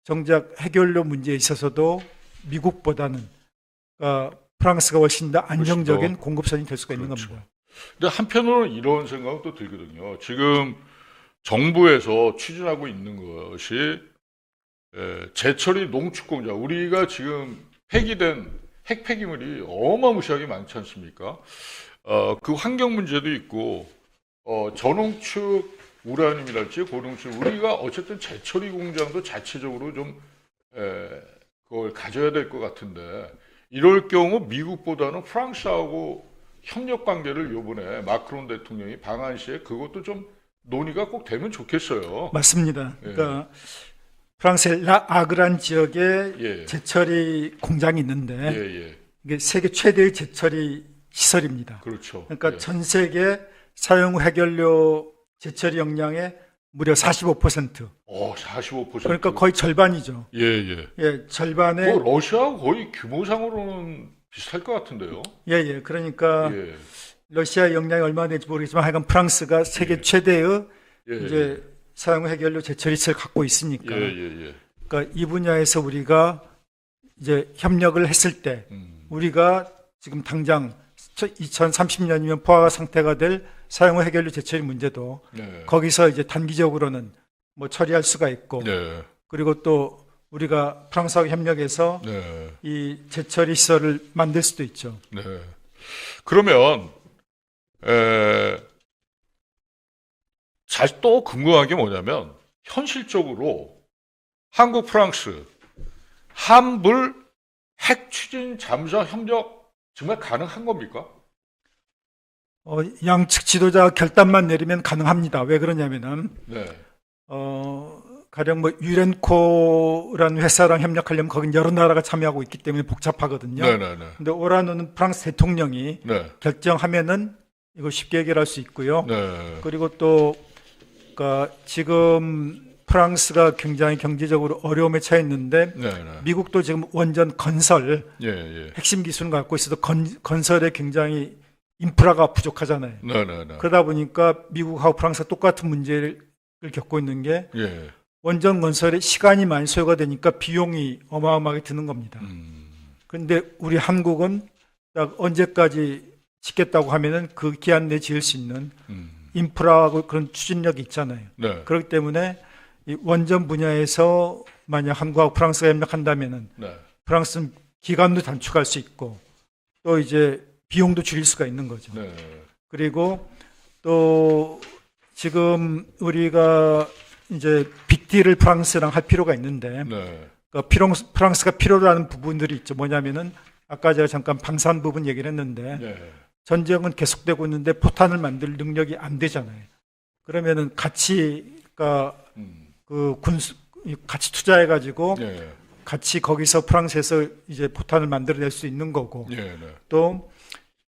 [SPEAKER 2] 정작 해결료 문제에 있어서도 미국보다는 프랑스가 훨씬 더 안정적인 공급선이 될 수가 있는 겁니다.
[SPEAKER 1] 근데 한편으로는 이런 생각도 들거든요. 지금 정부에서 추진하고 있는 것이 제철이 농축공장, 우리가 지금 폐기된 핵 폐기물이 어마무시하게 많지 않습니까? 그 환경 문제도 있고 저농축 우라늄이랄지 고농축, 우리가 어쨌든 제철이 공장도 자체적으로 좀 그걸 가져야 될 것 같은데, 이럴 경우 미국보다는 프랑스하고 협력 관계를 요번에 마크롱 대통령이 방한 시에 그것도 좀 논의가 꼭 되면 좋겠어요.
[SPEAKER 2] 맞습니다. 그러니까 프랑스의 아그란 지역에 제철이 공장이 있는데 이게 세계 최대의 제철이 시설입니다. 그러니까 전 세계 사용 해결료 제철이 용량의 무려 45%.
[SPEAKER 1] 45%.
[SPEAKER 2] 그러니까 거의 절반이죠. 절반에.
[SPEAKER 1] 러시아하고 거의 규모상으로는 비슷할 것 같은데요.
[SPEAKER 2] 그러니까 러시아 용량이 얼마나 될지 모르겠지만 하여간 프랑스가 세계 최대의 이제 사용 해결료 제철 시설을 갖고 있으니까. 그러니까 이 분야에서 우리가 이제 협력을 했을 때 우리가 지금 당장 2030년이면 포화 상태가 될 사용 해결료 제철 문제도 거기서 이제 단기적으로는 뭐 처리할 수가 있고 그리고 또 우리가 프랑스하고 협력해서 이 제철 시설을 만들 수도 있죠.
[SPEAKER 1] 그러면 또 궁금한 게 뭐냐면 현실적으로 한국 프랑스 한불 핵 추진 잠수함 협력 정말 가능한 겁니까?
[SPEAKER 2] 양측 지도자가 결단만 내리면 가능합니다. 왜 그러냐면은 가령 뭐 유렌코라는 회사랑 협력하려면 거긴 여러 나라가 참여하고 있기 때문에 복잡하거든요. 근데 오라노는 프랑스 대통령이 결정하면은 이거 쉽게 해결할 수 있고요. 그리고 또 그러니까 지금 프랑스가 굉장히 경제적으로 어려움에 처해 있는데 미국도 지금 원전 건설 핵심 기술을 갖고 있어도 건설에 굉장히 인프라가 부족하잖아요. 그러다 보니까 미국하고 프랑스가 똑같은 문제를 겪고 있는 게 원전 건설에 시간이 많이 소요가 되니까 비용이 어마어마하게 드는 겁니다. 그런데 우리 한국은 딱 언제까지 짓겠다고 하면은 그 기한 내에 지을 수 있는 인프라하고 그런 추진력이 있잖아요.
[SPEAKER 1] 네.
[SPEAKER 2] 그렇기 때문에 이 원전 분야에서 만약 한국하고 프랑스가 협력한다면은
[SPEAKER 1] 네.
[SPEAKER 2] 프랑스는 기간도 단축할 수 있고 또 이제 비용도 줄일 수가 있는 거죠.
[SPEAKER 1] 네.
[SPEAKER 2] 그리고 또 지금 우리가 이제 빅딜을 프랑스랑 할 필요가 있는데
[SPEAKER 1] 네.
[SPEAKER 2] 그러니까 프랑스가 필요로 하는 부분들이 있죠. 뭐냐면은 아까 제가 잠깐 방산 부분 얘기를 했는데
[SPEAKER 1] 네.
[SPEAKER 2] 전쟁은 계속되고 있는데 포탄을 만들 능력이 안 되잖아요. 그러면은 같이 그 군수 같이 투자해 가지고
[SPEAKER 1] 네.
[SPEAKER 2] 같이 거기서 프랑스에서 이제 포탄을 만들어낼 수 있는 거고
[SPEAKER 1] 네. 네.
[SPEAKER 2] 또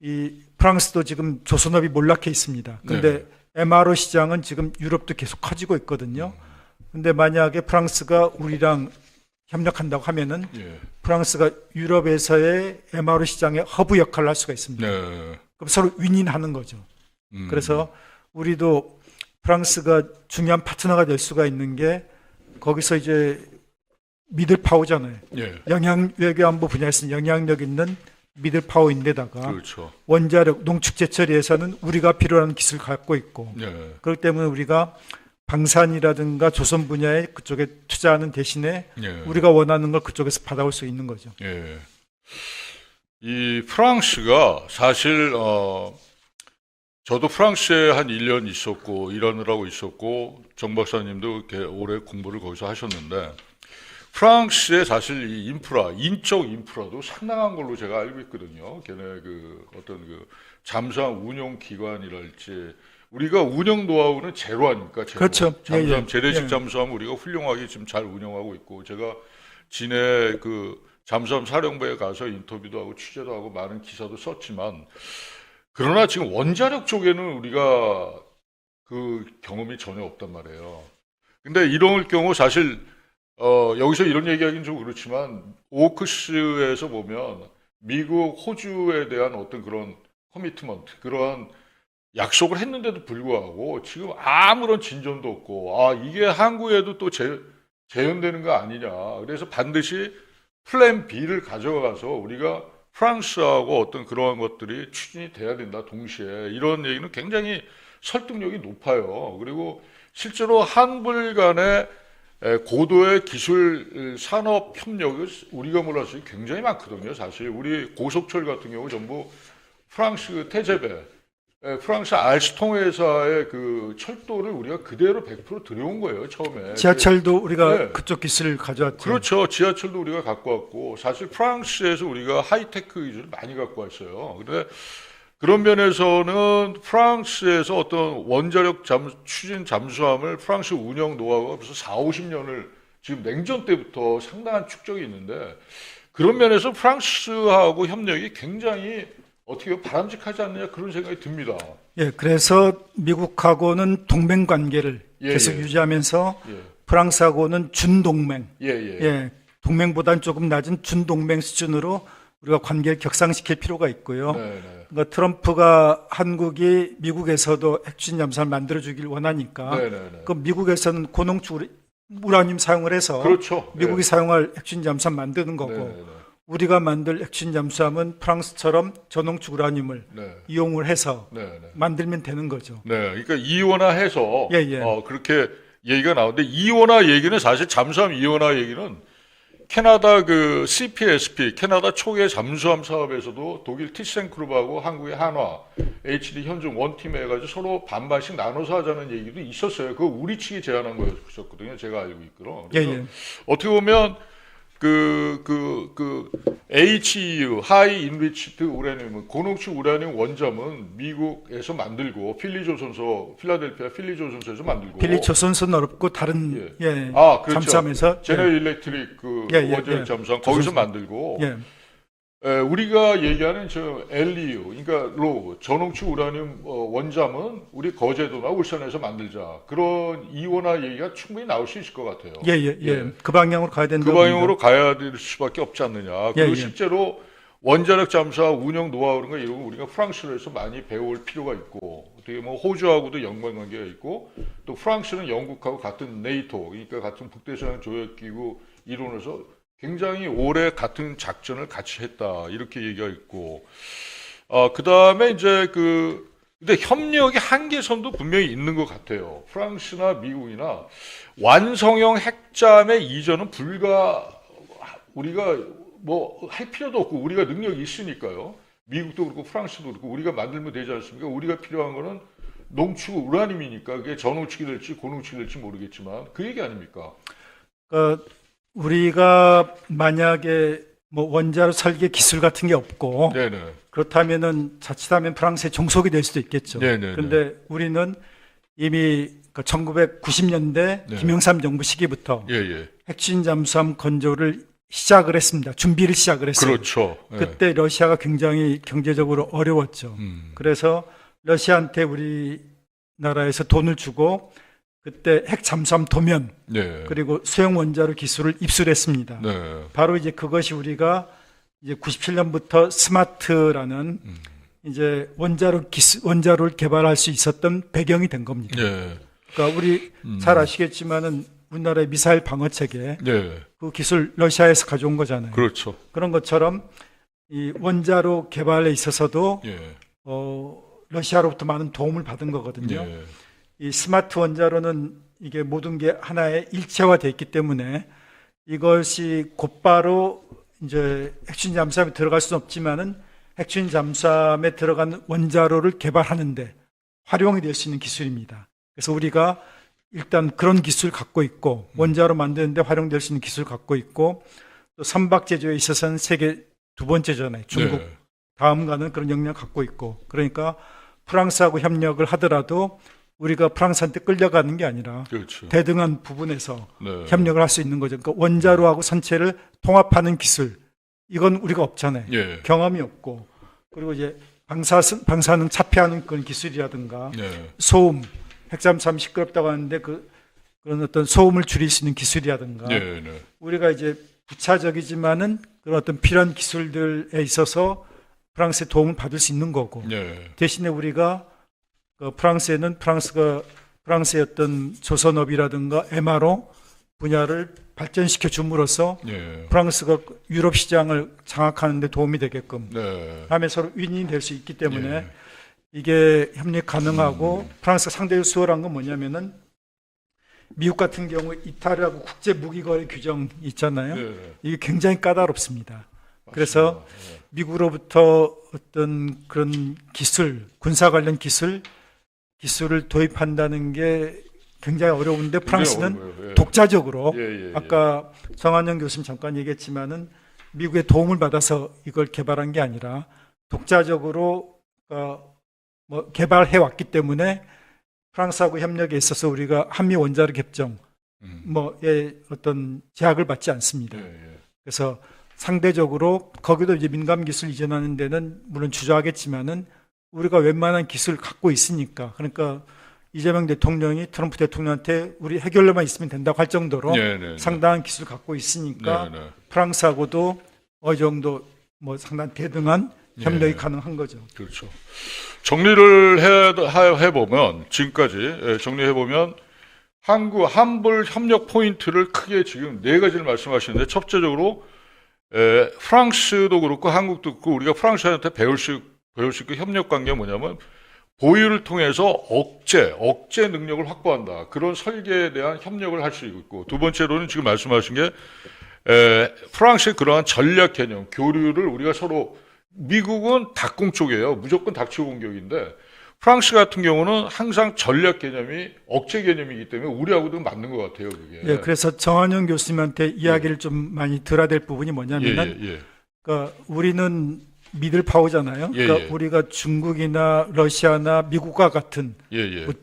[SPEAKER 2] 이 프랑스도 지금 조선업이 몰락해 있습니다. 근데 MRO 시장은 지금 유럽도 계속 커지고 있거든요. 근데 만약에 프랑스가 우리랑 협력한다고 하면은 프랑스가 유럽에서의 MRO 시장의 허브 역할을 할 수가 있습니다.
[SPEAKER 1] 네.
[SPEAKER 2] 그럼 서로 윈윈하는 거죠. 그래서 우리도 프랑스가 중요한 파트너가 될 수가 있는 게 거기서 이제 미들 파워잖아요. 외교안보 분야에서는 영향력 있는 미들 파워인데다가
[SPEAKER 1] 그렇죠.
[SPEAKER 2] 원자력, 농축 제철에서는 우리가 필요한 기술을 갖고 있고 그렇기 때문에 우리가 방산이라든가 조선 분야에 그쪽에 투자하는 대신에 우리가 원하는 걸 그쪽에서 받아올 수 있는 거죠.
[SPEAKER 1] 이 프랑스가 사실 저도 프랑스에 한 1년 있었고 일하느라고 있었고 정 박사님도 이렇게 오래 공부를 거기서 하셨는데 프랑스의 사실 이 인적 인프라도 상당한 걸로 제가 알고 있거든요. 걔네 그 어떤 그 잠수함 운용 기관이랄지 우리가 운영 노하우는 제로 아닙니까? 제로.
[SPEAKER 2] 그렇죠.
[SPEAKER 1] 잠수함 재래식 잠수함 우리가 훌륭하게 지금 잘 운영하고 있고 제가 진해 그 잠수함 사령부에 가서 인터뷰도 하고 취재도 하고 많은 기사도 썼지만 그러나 지금 원자력 쪽에는 우리가 그 경험이 전혀 없단 말이에요. 근데 이럴 경우 사실 여기서 이런 얘기하기는 좀 그렇지만 오크스에서 보면 미국, 호주에 대한 어떤 그런 커미트먼트, 그러한 약속을 했는데도 불구하고 지금 아무런 진전도 없고 이게 한국에도 또 재현되는 거 아니냐. 그래서 반드시 플랜 B를 가져가서 우리가 프랑스하고 어떤 그러한 것들이 추진이 돼야 된다. 동시에 이런 얘기는 굉장히 설득력이 높아요. 그리고 실제로 한불 간의 고도의 기술 산업 협력을 우리가 몰랐을 때 굉장히 많거든요. 사실 우리 고속철 같은 경우 전부 프랑스 TGV, 프랑스 알스통 회사의 그 철도를 우리가 그대로 100% 들여온 거예요. 처음에.
[SPEAKER 2] 지하철도 우리가 그쪽 기술을 가져왔죠.
[SPEAKER 1] 그렇죠. 지하철도 우리가 갖고 왔고 사실 프랑스에서 우리가 하이테크 기술을 많이 갖고 왔어요. 근데 그런 면에서는 프랑스에서 어떤 원자력 추진 잠수함을 프랑스 운영 노하우가 벌써 40-50년을 지금 냉전 때부터 상당한 축적이 있는데 그런 면에서 프랑스하고 협력이 굉장히 어떻게 바람직하지 않느냐 그런 생각이 듭니다.
[SPEAKER 2] 그래서 미국하고는 동맹 관계를 계속 유지하면서 프랑스하고는 준동맹, 동맹보다는 조금 낮은 준동맹 수준으로 우리가 관계를 격상시킬 필요가 있고요. 그러니까 트럼프가 한국이 미국에서도 핵추진 잠수함을 만들어주길 원하니까 그럼 미국에서는 고농축 우라늄 사용을 해서 미국이 사용할 핵추진 잠수함 만드는 거고 우리가 만들 핵추진 잠수함은 프랑스처럼 저농축 우라늄을 이용을 해서 만들면 되는 거죠.
[SPEAKER 1] 그러니까 이원화해서 그렇게 얘기가 나오는데 이원화 얘기는 사실 잠수함 이원화 얘기는 캐나다 그 CPSP 캐나다 초계 잠수함 사업에서도 독일 티센크룹하고 한국의 한화, HD 현중 원팀 해가지고 서로 반반씩 나눠서 하자는 얘기도 있었어요. 그거 우리 측이 제안한 거였거든요. 제가 알고 있거든요. 어떻게 보면 HEU 하이 인리치드 우라늄 고농축 우라늄 원점은 미국에서 만들고 필라델피아 필리조선소에서 만들고
[SPEAKER 2] 필리조선소는 어렵고 다른
[SPEAKER 1] 그렇죠.
[SPEAKER 2] 잠수함에서
[SPEAKER 1] 제너럴 일렉트릭 원자력 잠수함 거기서 만들고 우리가 얘기하는 저 LEU 그러니까 저농축 우라늄 원잠은 우리 거제도나 울산에서 만들자 그런 이원화 얘기가 충분히 나올 수 있을 것 같아요.
[SPEAKER 2] 그 방향으로 가야 된다.
[SPEAKER 1] 그 방향으로 가야 될 수밖에 없지 않느냐. 그리고 실제로 원자력 잠수함 운영 노하우 이런 거 우리가 프랑스에서 많이 배울 필요가 있고 어떻게 뭐 호주하고도 연관 관계가 있고 또 프랑스는 영국하고 같은 네이토 그러니까 같은 북대서양 조약기구 일원으로서 굉장히 오래 같은 작전을 같이 했다 이렇게 얘기가 있고 그다음에 이제 근데 협력의 한계선도 분명히 있는 것 같아요. 프랑스나 미국이나 완성형 핵잠의 이전은 우리가 뭐 할 필요도 없고 우리가 능력이 있으니까요. 미국도 그렇고 프랑스도 그렇고 우리가 만들면 되지 않습니까? 우리가 필요한 거는 농축 우라늄이니까 그게 저농축이 될지 고농축이 될지 모르겠지만 그 얘기 아닙니까?
[SPEAKER 2] 우리가 만약에 뭐 원자로 설계 기술 같은 게 없고
[SPEAKER 1] 네네.
[SPEAKER 2] 그렇다면은 자칫하면 프랑스에 종속이 될 수도 있겠죠.
[SPEAKER 1] 네네.
[SPEAKER 2] 그런데 우리는 이미 1990년대
[SPEAKER 1] 네.
[SPEAKER 2] 김영삼 정부 시기부터
[SPEAKER 1] 예.
[SPEAKER 2] 핵추진 잠수함 건조를 시작을 했습니다. 준비를 시작을 했어요.
[SPEAKER 1] 그렇죠. 예.
[SPEAKER 2] 그때 러시아가 굉장히 경제적으로 어려웠죠. 그래서 러시아한테 우리나라에서 돈을 주고 그때 핵 잠수함 도면
[SPEAKER 1] 네.
[SPEAKER 2] 그리고 소형 원자로 기술을 입수했습니다.
[SPEAKER 1] 네.
[SPEAKER 2] 바로 이제 그것이 우리가 이제 97년부터 스마트라는 이제 원자로를 개발할 수 있었던 배경이 된 겁니다.
[SPEAKER 1] 네.
[SPEAKER 2] 그러니까 우리 잘 아시겠지만은 우리나라의 미사일 방어 체계
[SPEAKER 1] 네.
[SPEAKER 2] 그 기술 러시아에서 가져온 거잖아요.
[SPEAKER 1] 그렇죠.
[SPEAKER 2] 그런 것처럼 이 원자로 개발에 있어서도
[SPEAKER 1] 예.
[SPEAKER 2] 러시아로부터 많은 도움을 받은 거거든요.
[SPEAKER 1] 예.
[SPEAKER 2] 이 스마트 원자로는 이게 모든 게 하나의 일체화되어 있기 때문에 이것이 곧바로 이제 핵추진 잠수함에 들어갈 수는 없지만은 핵추진 잠수함에 들어간 원자로를 개발하는데 활용이 될 수 있는 기술입니다. 그래서 우리가 일단 그런 기술을 갖고 있고 원자로 만드는데 활용될 수 있는 기술을 갖고 있고 또 선박 제조에 있어서는 세계 두 번째잖아요. 중국
[SPEAKER 1] 네.
[SPEAKER 2] 다음 가는 그런 역량을 갖고 있고 그러니까 프랑스하고 협력을 하더라도 우리가 프랑스한테 끌려가는 게 아니라
[SPEAKER 1] 그렇죠.
[SPEAKER 2] 대등한 부분에서
[SPEAKER 1] 네.
[SPEAKER 2] 협력을 할 수 있는 거죠. 그러니까 원자로하고 선체를 통합하는 기술 이건 우리가 없잖아요.
[SPEAKER 1] 예.
[SPEAKER 2] 경험이 없고 그리고 이제 방사능 차폐하는 그런 기술이라든가
[SPEAKER 1] 네.
[SPEAKER 2] 소음 핵잠수함 시끄럽다고 하는데 그런 어떤 소음을 줄일 수 있는 기술이라든가
[SPEAKER 1] 네.
[SPEAKER 2] 우리가 이제 부차적이지만은 그런 어떤 필요한 기술들에 있어서 프랑스의 도움을 받을 수 있는 거고
[SPEAKER 1] 네.
[SPEAKER 2] 대신에 우리가 프랑스에는 프랑스의 어떤 조선업이라든가 MRO 분야를 발전시켜 줌으로써
[SPEAKER 1] 네.
[SPEAKER 2] 프랑스가 유럽 시장을 장악하는 데 도움이 되게끔
[SPEAKER 1] 네.
[SPEAKER 2] 하면 서로 윈윈이 될 수 있기 때문에
[SPEAKER 1] 예.
[SPEAKER 2] 이게 협력 가능하고 프랑스가 상대적으로 수월한 건 뭐냐면은 미국 같은 경우 이탈하고 국제 무기 거래 규정 있잖아요.
[SPEAKER 1] 네.
[SPEAKER 2] 이게 굉장히 까다롭습니다. 그래서 미국으로부터 어떤 그런 기술, 군사 관련 기술을 도입한다는 게 굉장히 어려운데 프랑스는
[SPEAKER 1] 예.
[SPEAKER 2] 독자적으로
[SPEAKER 1] 예.
[SPEAKER 2] 아까 정한영 교수님 잠깐 얘기했지만은 미국의 도움을 받아서 이걸 개발한 게 아니라 독자적으로 뭐 개발해 왔기 때문에 프랑스하고 협력에 있어서 우리가 한미 원자로 협정 뭐의 어떤 제약을 받지 않습니다.
[SPEAKER 1] 예.
[SPEAKER 2] 그래서 상대적으로 거기도 이제 민감 기술 이전하는 데는 물론 주저하겠지만은 우리가 웬만한 기술 갖고 있으니까 그러니까 이재명 대통령이 트럼프 대통령한테 우리 해결료만 있으면 된다고 할 정도로 상당한 기술 갖고 있으니까 프랑스하고도 어느 정도 뭐 상당히 대등한 협력이 가능한 거죠.
[SPEAKER 1] 그렇죠. 정리를 해보면 지금까지 정리해보면 한불 협력 포인트를 크게 지금 네 가지를 말씀하시는데 첫째적으로 프랑스도 그렇고 한국도 그렇고 우리가 프랑스한테 배울 수 있는 협력 관계가 뭐냐면 보유를 통해서 억제 능력을 확보한다. 그런 설계에 대한 협력을 할 수 있고 두 번째로는 지금 말씀하신 게 프랑스의 그러한 전략 개념, 교류를 우리가 서로 미국은 닭공 쪽이에요. 무조건 닥치고 공격인데 프랑스 같은 경우는 항상 전략 개념이 억제 개념이기 때문에 우리하고도 맞는 것 같아요. 그게.
[SPEAKER 2] 예, 그래서 정한영 교수님한테 이야기를 좀 많이 들어야 될 부분이 뭐냐면은 그러니까 우리는 미들 파워잖아요. 그러니까 우리가 중국이나 러시아나 미국과 같은 뭐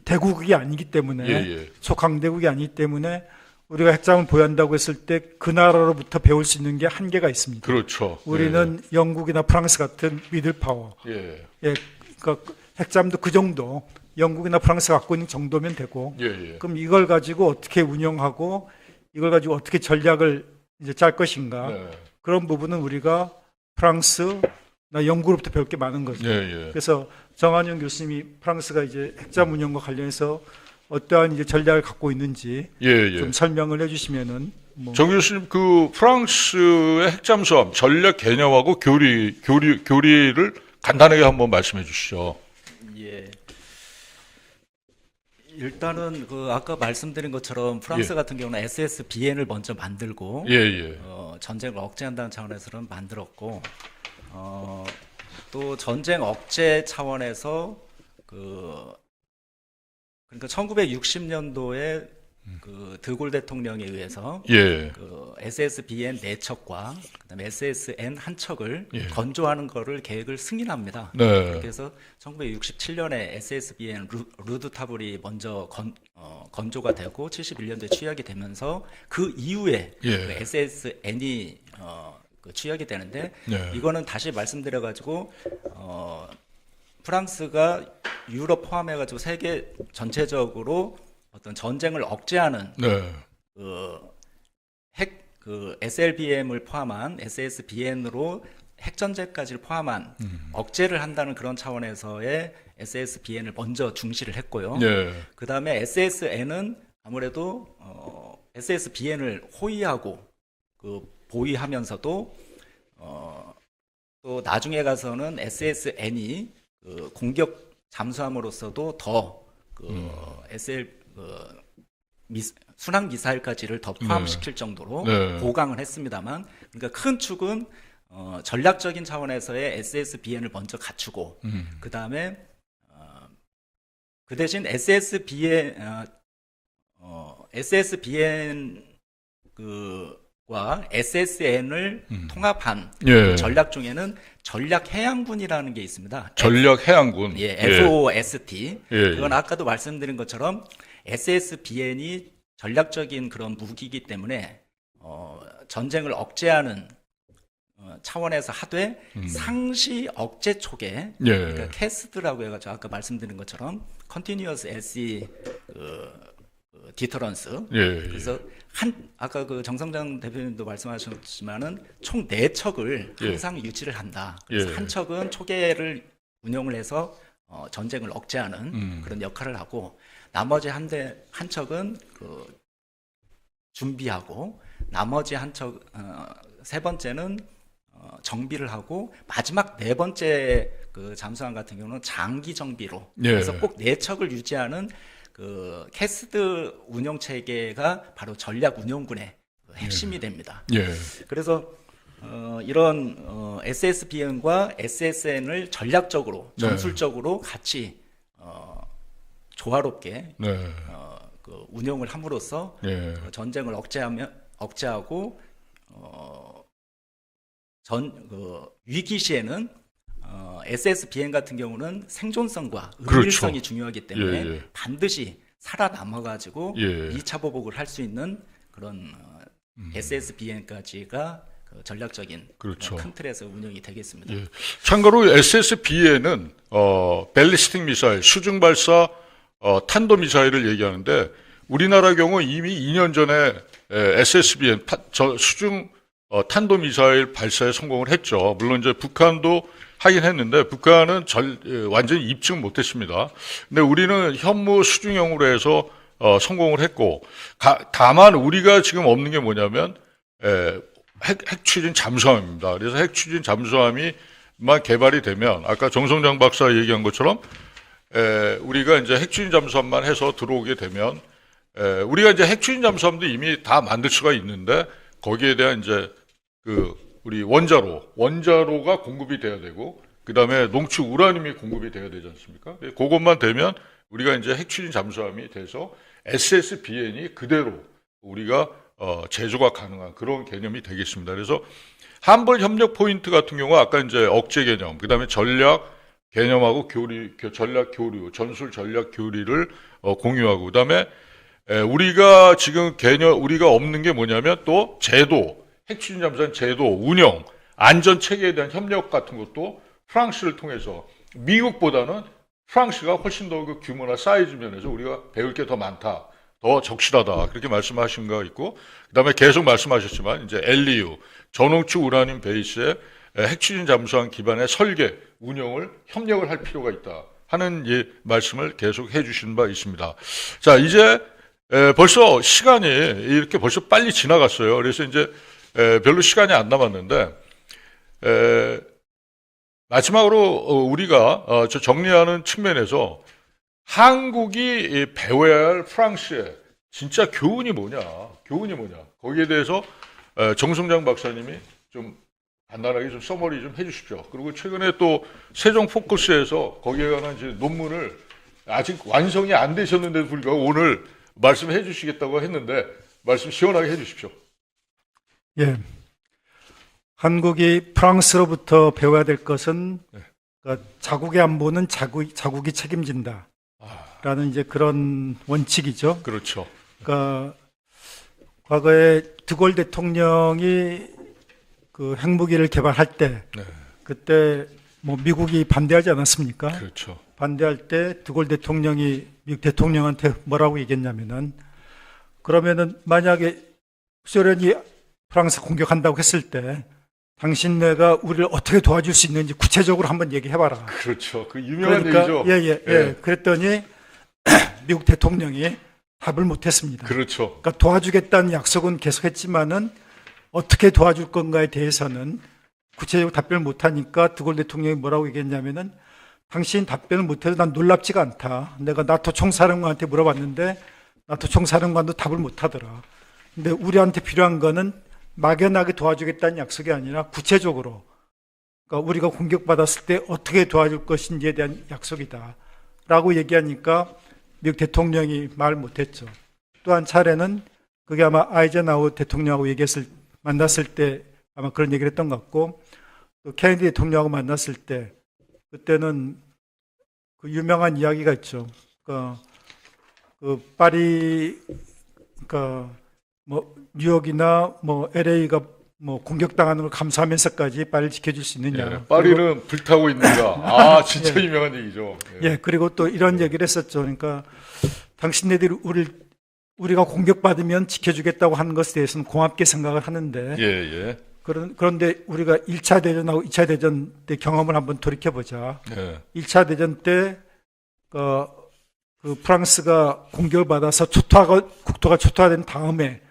[SPEAKER 2] 대국이 아니기 때문에 초강대국이 아니기 때문에 우리가 핵잠을 보유한다고 했을 때 그 나라로부터 배울 수 있는 게 한계가 있습니다.
[SPEAKER 1] 그렇죠.
[SPEAKER 2] 우리는 영국이나 프랑스 같은 미들 파워. 그러니까 핵잠도 그 정도 영국이나 프랑스가 갖고 있는 정도면 되고 그럼 이걸 가지고 어떻게 운영하고 이걸 가지고 어떻게 전략을 이제 짤 것인가 그런 부분은 우리가 프랑스나 영국으로부터 배울 게 많은 거죠. 그래서 정한영 교수님이 프랑스가 이제 핵잠 운영과 관련해서 어떠한 이제 전략을 갖고 있는지 좀 설명을 해주시면은.
[SPEAKER 1] 정 교수님, 그 프랑스의 핵잠수함 전략 개념하고 교리를 간단하게 한번 말씀해 주시죠.
[SPEAKER 3] 예. 일단은 그 아까 말씀드린 것처럼 프랑스 같은 경우는 SSBN을 먼저 만들고 전쟁을 억제한다는 차원에서는 만들었고 또 전쟁 억제 차원에서 그러니까 1960년도에 그 드골 대통령에 의해서 그 SSBN 4척과 그다음에 SSN 1척을 건조하는 거를 계획을 승인합니다. 그렇게 해서 1967년에 SSBN 루드타블이 먼저 건조가 되고 71년도에 취약이 되면서 그 이후에 그 SSN이 그 취약이 되는데 이거는 다시 말씀드려가지고 프랑스가 유럽 포함해가지고 세계 전체적으로 어떤 전쟁을 억제하는 그 SLBM을 포함한 SSBN으로 핵전쟁까지를 포함한 억제를 한다는 그런 차원에서의 SSBN을 먼저 중시를 했고요. 그 다음에 SSN은 아무래도 SSBN을 호위하고 그 보위하면서도 또 나중에 가서는 SSN이 그 공격 잠수함으로서도 더 순항 미사일까지를 더 포함시킬 정도로 보강을 했습니다만, 그러니까 큰 축은 전략적인 차원에서의 SSBN을 먼저 갖추고 그 다음에 그 대신 SSBN 과 SSN을 통합한 그 전략 중에는 전략 해양군이라는 게 있습니다.
[SPEAKER 1] 전략 해양군.
[SPEAKER 3] FOST. 그건 아까도 말씀드린 것처럼 SSBN이 전략적인 그런 무기이기 때문에 전쟁을 억제하는 차원에서 하되 상시 억제 초계, 그러니까 캐스드라고 해가지고 아까 말씀드린 것처럼 Continuous SE 디터런스. 그래서 아까 그 정성장 대표님도 말씀하셨지만은 총 4척을 항상 유지를 한다. 그래서 한 척은 초계를 운용을 해서 전쟁을 억제하는 그런 역할을 하고, 나머지 한 척은 그 준비하고, 나머지 세 번째는 정비를 하고, 마지막 4번째 그 잠수함 같은 경우는 장기 정비로. 그래서 꼭 4척을 유지하는 그 캐스드 운영 체계가 바로 전략 운용군의 핵심이 됩니다. 그래서 이런 SSBN과 SSN을 전략적으로 전술적으로 같이 조화롭게 그 운용을 함으로써 전쟁을 억제하고 위기 시에는 SSBN 같은 경우는 생존성과 은밀성이 중요하기 때문에 반드시 살아남아가지고 2차 보복을 할 수 있는 그런 SSBN까지가 그 전략적인 큰 틀에서 운영이 되겠습니다.
[SPEAKER 1] 참고로 SSBN은 벨리스틱 미사일, 수중 발사 탄도 미사일을 얘기하는데, 우리나라 경우 이미 2년 전에 SSBN 수중 탄도 미사일 발사에 성공을 했죠. 물론 이제 북한도 하긴 했는데 북한은 완전히 입증 못했습니다. 근데 우리는 현무 수중형으로 해서 성공을 했고, 다만 우리가 지금 없는 게 뭐냐면 핵 추진 잠수함입니다. 그래서 핵 추진 잠수함이만 개발이 되면 아까 정성장 박사 얘기한 것처럼 우리가 이제 핵 추진 잠수함만 해서 들어오게 되면 우리가 이제 핵 추진 잠수함도 이미 다 만들 수가 있는데, 거기에 대한 이제 우리 원자로가 공급이 돼야 되고, 그 다음에 농축 우라늄이 공급이 돼야 되지 않습니까? 그것만 되면 우리가 이제 핵 추진 잠수함이 돼서 SSBN이 그대로 우리가 제조가 가능한 그런 개념이 되겠습니다. 그래서 한벌 협력 포인트 같은 경우 아까 이제 억제 개념, 그 다음에 전략 개념하고 전략 교류, 전술 전략 교류를 공유하고, 그 다음에 우리가 지금 우리가 없는 게 뭐냐면 또 제도, 핵추진 잠수함 제도, 운영, 안전 체계에 대한 협력 같은 것도 프랑스를 통해서, 미국보다는 프랑스가 훨씬 더 그 규모나 사이즈 면에서 우리가 배울 게 더 많다, 더 적실하다, 그렇게 말씀하신 거 있고, 그다음에 계속 말씀하셨지만 이제 LEU, 전홍축 우라늄 베이스의 핵추진 잠수함 기반의 설계, 운영을 협력을 할 필요가 있다 하는 말씀을 계속 해주신 바 있습니다. 자, 이제 벌써 시간이 이렇게 벌써 빨리 지나갔어요. 그래서 이제 별로 시간이 안 남았는데, 마지막으로 우리가 저 정리하는 측면에서 한국이 배워야 할 프랑스의 진짜 교훈이 뭐냐? 거기에 대해서 정승장 박사님이 좀 간단하게 좀 서머리 좀 해주십시오. 그리고 최근에 또 세종 포커스에서 거기에 관한 이제 논문을 아직 완성이 안 되셨는데도 불구하고 오늘 말씀해 주시겠다고 했는데 말씀 시원하게 해주십시오.
[SPEAKER 2] 예. 한국이 프랑스로부터 배워야 될 것은 그러니까 자국의 안보는 자국이 책임진다. 라는 이제 그런 원칙이죠.
[SPEAKER 1] 그렇죠.
[SPEAKER 2] 그러니까 과거에 드골 대통령이 그 핵무기를 개발할 때 그때 뭐 미국이 반대하지 않았습니까?
[SPEAKER 1] 그렇죠.
[SPEAKER 2] 반대할 때 드골 대통령이 미국 대통령한테 뭐라고 얘기했냐면은 그러면은 만약에 소련이 프랑스 공격한다고 했을 때 당신네가 우리를 어떻게 도와줄 수 있는지 구체적으로 한번 얘기해봐라.
[SPEAKER 1] 그렇죠. 그 유명한
[SPEAKER 2] 그러니까,
[SPEAKER 1] 얘기죠.
[SPEAKER 2] 예. 그랬더니 미국 대통령이 답을 못했습니다.
[SPEAKER 1] 그렇죠.
[SPEAKER 2] 그러니까 도와주겠다는 약속은 계속했지만은 어떻게 도와줄 건가에 대해서는 구체적으로 답변을 못하니까 드골 대통령이 뭐라고 얘기했냐면은 당신 답변을 못해도 난 놀랍지가 않다. 내가 나토 총사령관한테 물어봤는데 나토 총사령관도 답을 못하더라. 근데 우리한테 필요한 거는 막연하게 도와주겠다는 약속이 아니라 구체적으로 그러니까 우리가 공격받았을 때 어떻게 도와줄 것인지에 대한 약속이다 라고 얘기하니까 미국 대통령이 말 못했죠. 또 한 차례는 그게 아마 아이젠하워 대통령하고 만났을 때 아마 그런 얘기를 했던 것 같고 또 케네디 대통령하고 만났을 때 그때는 그 유명한 이야기가 있죠. 그 파리 그러니까 뭐 뉴욕이나 뭐 LA가 뭐 공격당하는 걸 감수하면서까지 파리를 지켜줄 수 있느냐.
[SPEAKER 1] 예, 파리는 불타고 있는가. 진짜
[SPEAKER 2] 예.
[SPEAKER 1] 유명한 얘기죠.
[SPEAKER 2] 예, 그리고 또 이런 얘기를 했었죠. 그러니까 당신네들이 우리가 공격받으면 지켜주겠다고 하는 것에 대해서는 고맙게 생각을 하는데 그런데 우리가 1차 대전하고 2차 대전 때 경험을 한번 돌이켜보자. 1차 대전 때 그 프랑스가 공격을 받아서 국토가 초토화된 다음에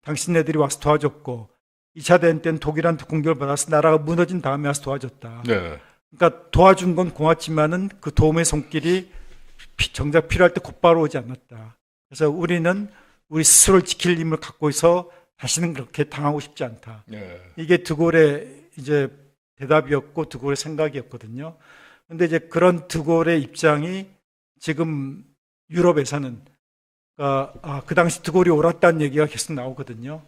[SPEAKER 2] 당신네들이 와서 도와줬고 2차 대전 때는 독일한테 공격을 받아서 나라가 무너진 다음에 와서 도와줬다. 그러니까 도와준 건 고맙지만은 그 도움의 손길이 정작 필요할 때 곧바로 오지 않았다. 그래서 우리는 우리 스스로를 지킬 힘을 갖고 있어 다시는 그렇게 당하고 싶지 않다. 이게 드골의 이제 대답이었고 드골의 생각이었거든요. 근데 이제 그런 드골의 입장이 지금 유럽에서는 그 당시 드골이 옳았다는 얘기가 계속 나오거든요.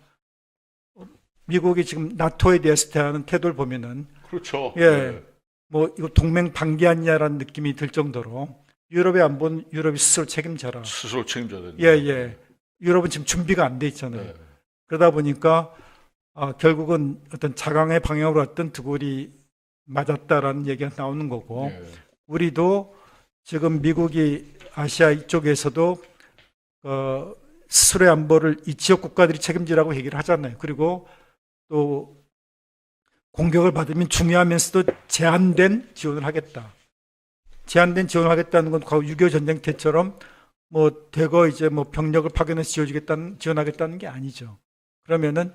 [SPEAKER 2] 미국이 지금 나토에 대해서 대하는 태도를 보면은
[SPEAKER 1] 그렇죠.
[SPEAKER 2] 뭐 이거 동맹 방기하냐라는 느낌이 들 정도로 유럽의 안보는 유럽이 스스로 책임져라.
[SPEAKER 1] 스스로 책임져야 된다.
[SPEAKER 2] 유럽은 지금 준비가 안 돼 있잖아요. 그러다 보니까 결국은 어떤 자강의 방향으로 왔던 드골이 맞았다라는 얘기가 나오는 거고 우리도 지금 미국이 아시아 이쪽에서도 스스로의 안보를 이 지역 국가들이 책임지라고 얘기를 하잖아요. 그리고 또 공격을 받으면 중요하면서도 제한된 지원을 하겠다. 제한된 지원을 하겠다는 건 과거 6.25 전쟁 때처럼 뭐 대거 이제 뭐 병력을 파견해서 지원하겠다는 게 아니죠. 그러면은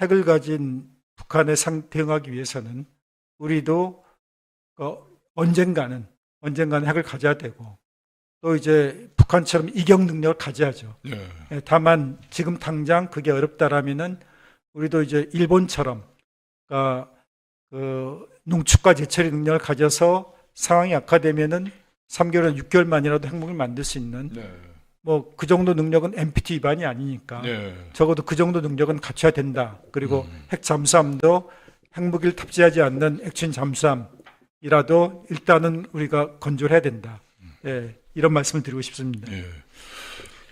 [SPEAKER 2] 핵을 가진 북한에 대응하기 위해서는 우리도 언젠가는 핵을 가져야 되고 또 이제 북한처럼 이격 능력을 가져야죠. 다만 지금 당장 그게 어렵다라면은 우리도 이제 일본처럼 그 농축과 제철의 능력을 가져서 상황이 악화되면은 3개월, 6개월 만이라도 핵무기를 만들 수 있는 뭐 그 정도 능력은 NPT 위반이 아니니까 적어도 그 정도 능력은 갖춰야 된다. 그리고 핵 잠수함도 핵무기를 탑재하지 않는 액션 잠수함이라도 일단은 우리가 건조를 해야 된다. 이런 말씀을 드리고 싶습니다.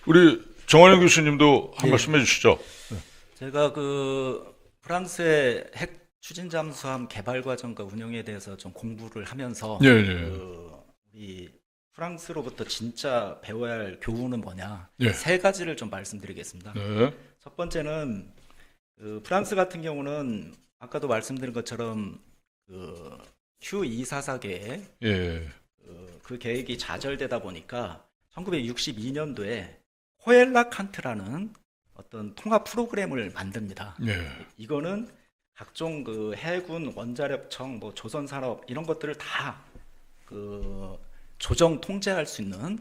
[SPEAKER 1] 우리 정환영 교수님도 한 말씀 해주시죠.
[SPEAKER 3] 제가 그 프랑스의 핵 추진 잠수함 개발 과정과 운영에 대해서 좀 공부를 하면서 이 프랑스로부터 진짜 배워야 할 교훈은 뭐냐 세 가지를 좀 말씀드리겠습니다. 첫 번째는 그 프랑스 같은 경우는 아까도 말씀드린 것처럼 그 Q244 계획 그 계획이 좌절되다 보니까 1962년도에 호엘라 칸트라는 어떤 통합 프로그램을 만듭니다. 이거는 각종 그 해군 원자력청, 뭐 조선산업 이런 것들을 다 그 조정 통제할 수 있는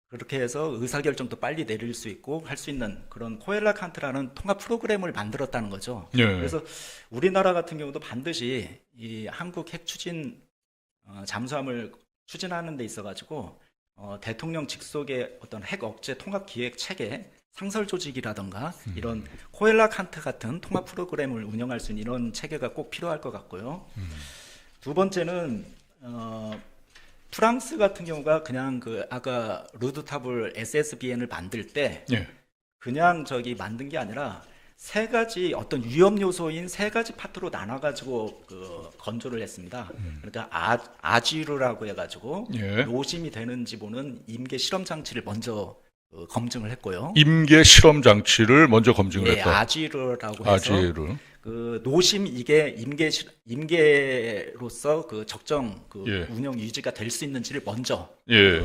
[SPEAKER 3] 그렇게 해서 의사결정도 빨리 내릴 수 있고 할 수 있는 그런 코엘라칸트라는 통합 프로그램을 만들었다는 거죠.
[SPEAKER 1] 예.
[SPEAKER 3] 그래서 우리나라 같은 경우도 반드시 이 한국 핵 추진 잠수함을 추진하는 데 있어가지고 대통령 직속의 어떤 핵 억제 통합 기획 체계 상설 조직이라든가 이런 코엘라칸트 같은 통합 프로그램을 운영할 수 있는 이런 체계가 꼭 필요할 것 같고요. 두 번째는 프랑스 같은 경우가 그냥 그 아까 루드타블 SSBN을 만들 때
[SPEAKER 1] 예.
[SPEAKER 3] 그냥 저기 만든 게 아니라 세 가지 어떤 위험 요소인 세 가지 파트로 나눠 가지고 그 건조를 했습니다. 그러니까 아지르라고 해가지고
[SPEAKER 1] 예.
[SPEAKER 3] 노심이 되는지 보는 임계 실험 장치를 먼저 검증을 했고요.
[SPEAKER 1] 임계 실험 장치를 먼저 검증을
[SPEAKER 3] 예,
[SPEAKER 1] 했다.
[SPEAKER 3] 아지르라고 해서
[SPEAKER 1] 아지르.
[SPEAKER 3] 그 노심 이게 임계로서 그 적정 그
[SPEAKER 1] 예.
[SPEAKER 3] 운영 유지가 될 수 있는지를 먼저
[SPEAKER 1] 예.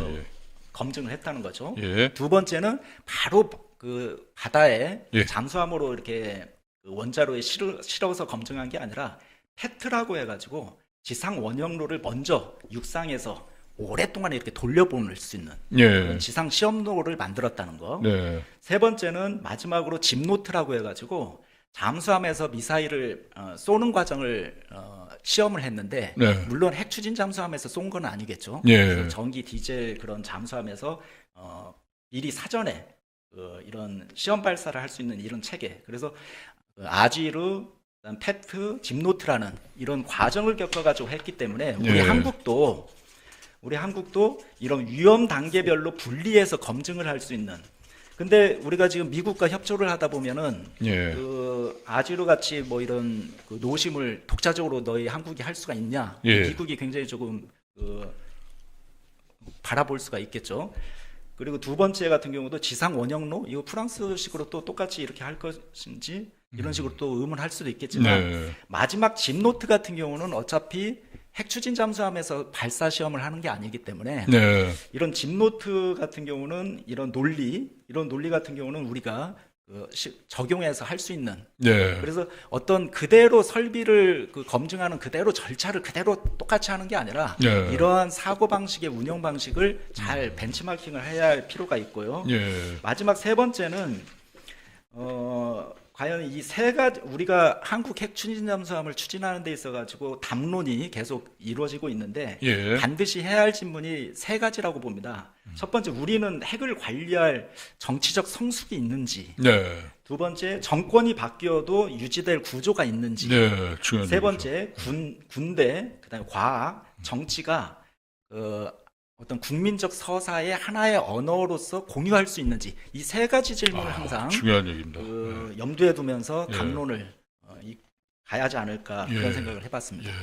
[SPEAKER 3] 검증을 했다는 거죠.
[SPEAKER 1] 예.
[SPEAKER 3] 두 번째는 바로 그 바다에
[SPEAKER 1] 예.
[SPEAKER 3] 잠수함으로 이렇게 그 원자로에 실어서 검증한 게 아니라 페트라고 해가지고 지상 원형로를 먼저 육상에서 오랫동안 이렇게 돌려보낼 수 있는
[SPEAKER 1] 예.
[SPEAKER 3] 지상 시험로를 만들었다는 거.
[SPEAKER 1] 네.
[SPEAKER 3] 세 번째는 마지막으로 집노트라고 해가지고 잠수함에서 미사일을 쏘는 과정을 시험을 했는데
[SPEAKER 1] 네.
[SPEAKER 3] 물론 핵 추진 잠수함에서 쏜 건 아니겠죠.
[SPEAKER 1] 예.
[SPEAKER 3] 그래서 전기 디젤 그런 잠수함에서 미리 사전에 이런 시험 발사를 할 수 있는 이런 체계. 그래서 아지르, 그다음 페트, 집노트라는 이런 과정을 겪어가지고 했기 때문에 우리
[SPEAKER 1] 예.
[SPEAKER 3] 한국도 이런 위험 단계별로 분리해서 검증을 할 수 있는. 근데 우리가 지금 미국과 협조를 하다 보면은
[SPEAKER 1] 예.
[SPEAKER 3] 그 아지르 같이 뭐 이런 그 노심을 독자적으로 너희 한국이 할 수가 있냐?
[SPEAKER 1] 예.
[SPEAKER 3] 미국이 굉장히 조금 바라볼 수가 있겠죠. 그리고 두 번째 같은 경우도 지상 원형로 이거 프랑스식으로 또 똑같이 이렇게 할 것인지 이런 식으로 또 의문할 수도 있겠지만
[SPEAKER 1] 네.
[SPEAKER 3] 마지막 집노트 같은 경우는 어차피 핵 추진 잠수함에서 발사 시험을 하는 게 아니기 때문에
[SPEAKER 1] 네.
[SPEAKER 3] 이런 집노트 같은 경우는 이런 논리 같은 경우는 우리가 적용해서 할 수 있는.
[SPEAKER 1] 네.
[SPEAKER 3] 그래서 어떤 그대로 설비를 검증하는 그대로 절차를 그대로 똑같이 하는 게 아니라
[SPEAKER 1] 네.
[SPEAKER 3] 이러한 사고 방식의 운영 방식을 잘 벤치마킹을 해야 할 필요가 있고요.
[SPEAKER 1] 예.
[SPEAKER 3] 마지막 세 번째는 과연 이 세 가지 우리가 한국 핵 추진 잠수함을 추진하는 데 있어 가지고 담론이 계속 이루어지고 있는데
[SPEAKER 1] 예.
[SPEAKER 3] 반드시 해야 할 질문이 세 가지라고 봅니다. 첫 번째, 우리는 핵을 관리할 정치적 성숙이 있는지.
[SPEAKER 1] 네.
[SPEAKER 3] 두 번째, 정권이 바뀌어도 유지될 구조가 있는지.
[SPEAKER 1] 네. 중요한
[SPEAKER 3] 세
[SPEAKER 1] 얘기죠.
[SPEAKER 3] 번째, 군대, 그다음에 과학, 정치가 어떤 국민적 서사의 하나의 언어로서 공유할 수 있는지 이 세 가지 질문을 항상
[SPEAKER 1] 중요한 얘기입니다. 네.
[SPEAKER 3] 염두에 두면서
[SPEAKER 1] 예.
[SPEAKER 3] 담론을 가야 하지 않을까
[SPEAKER 1] 예.
[SPEAKER 3] 그런 생각을 해봤습니다.
[SPEAKER 1] 예.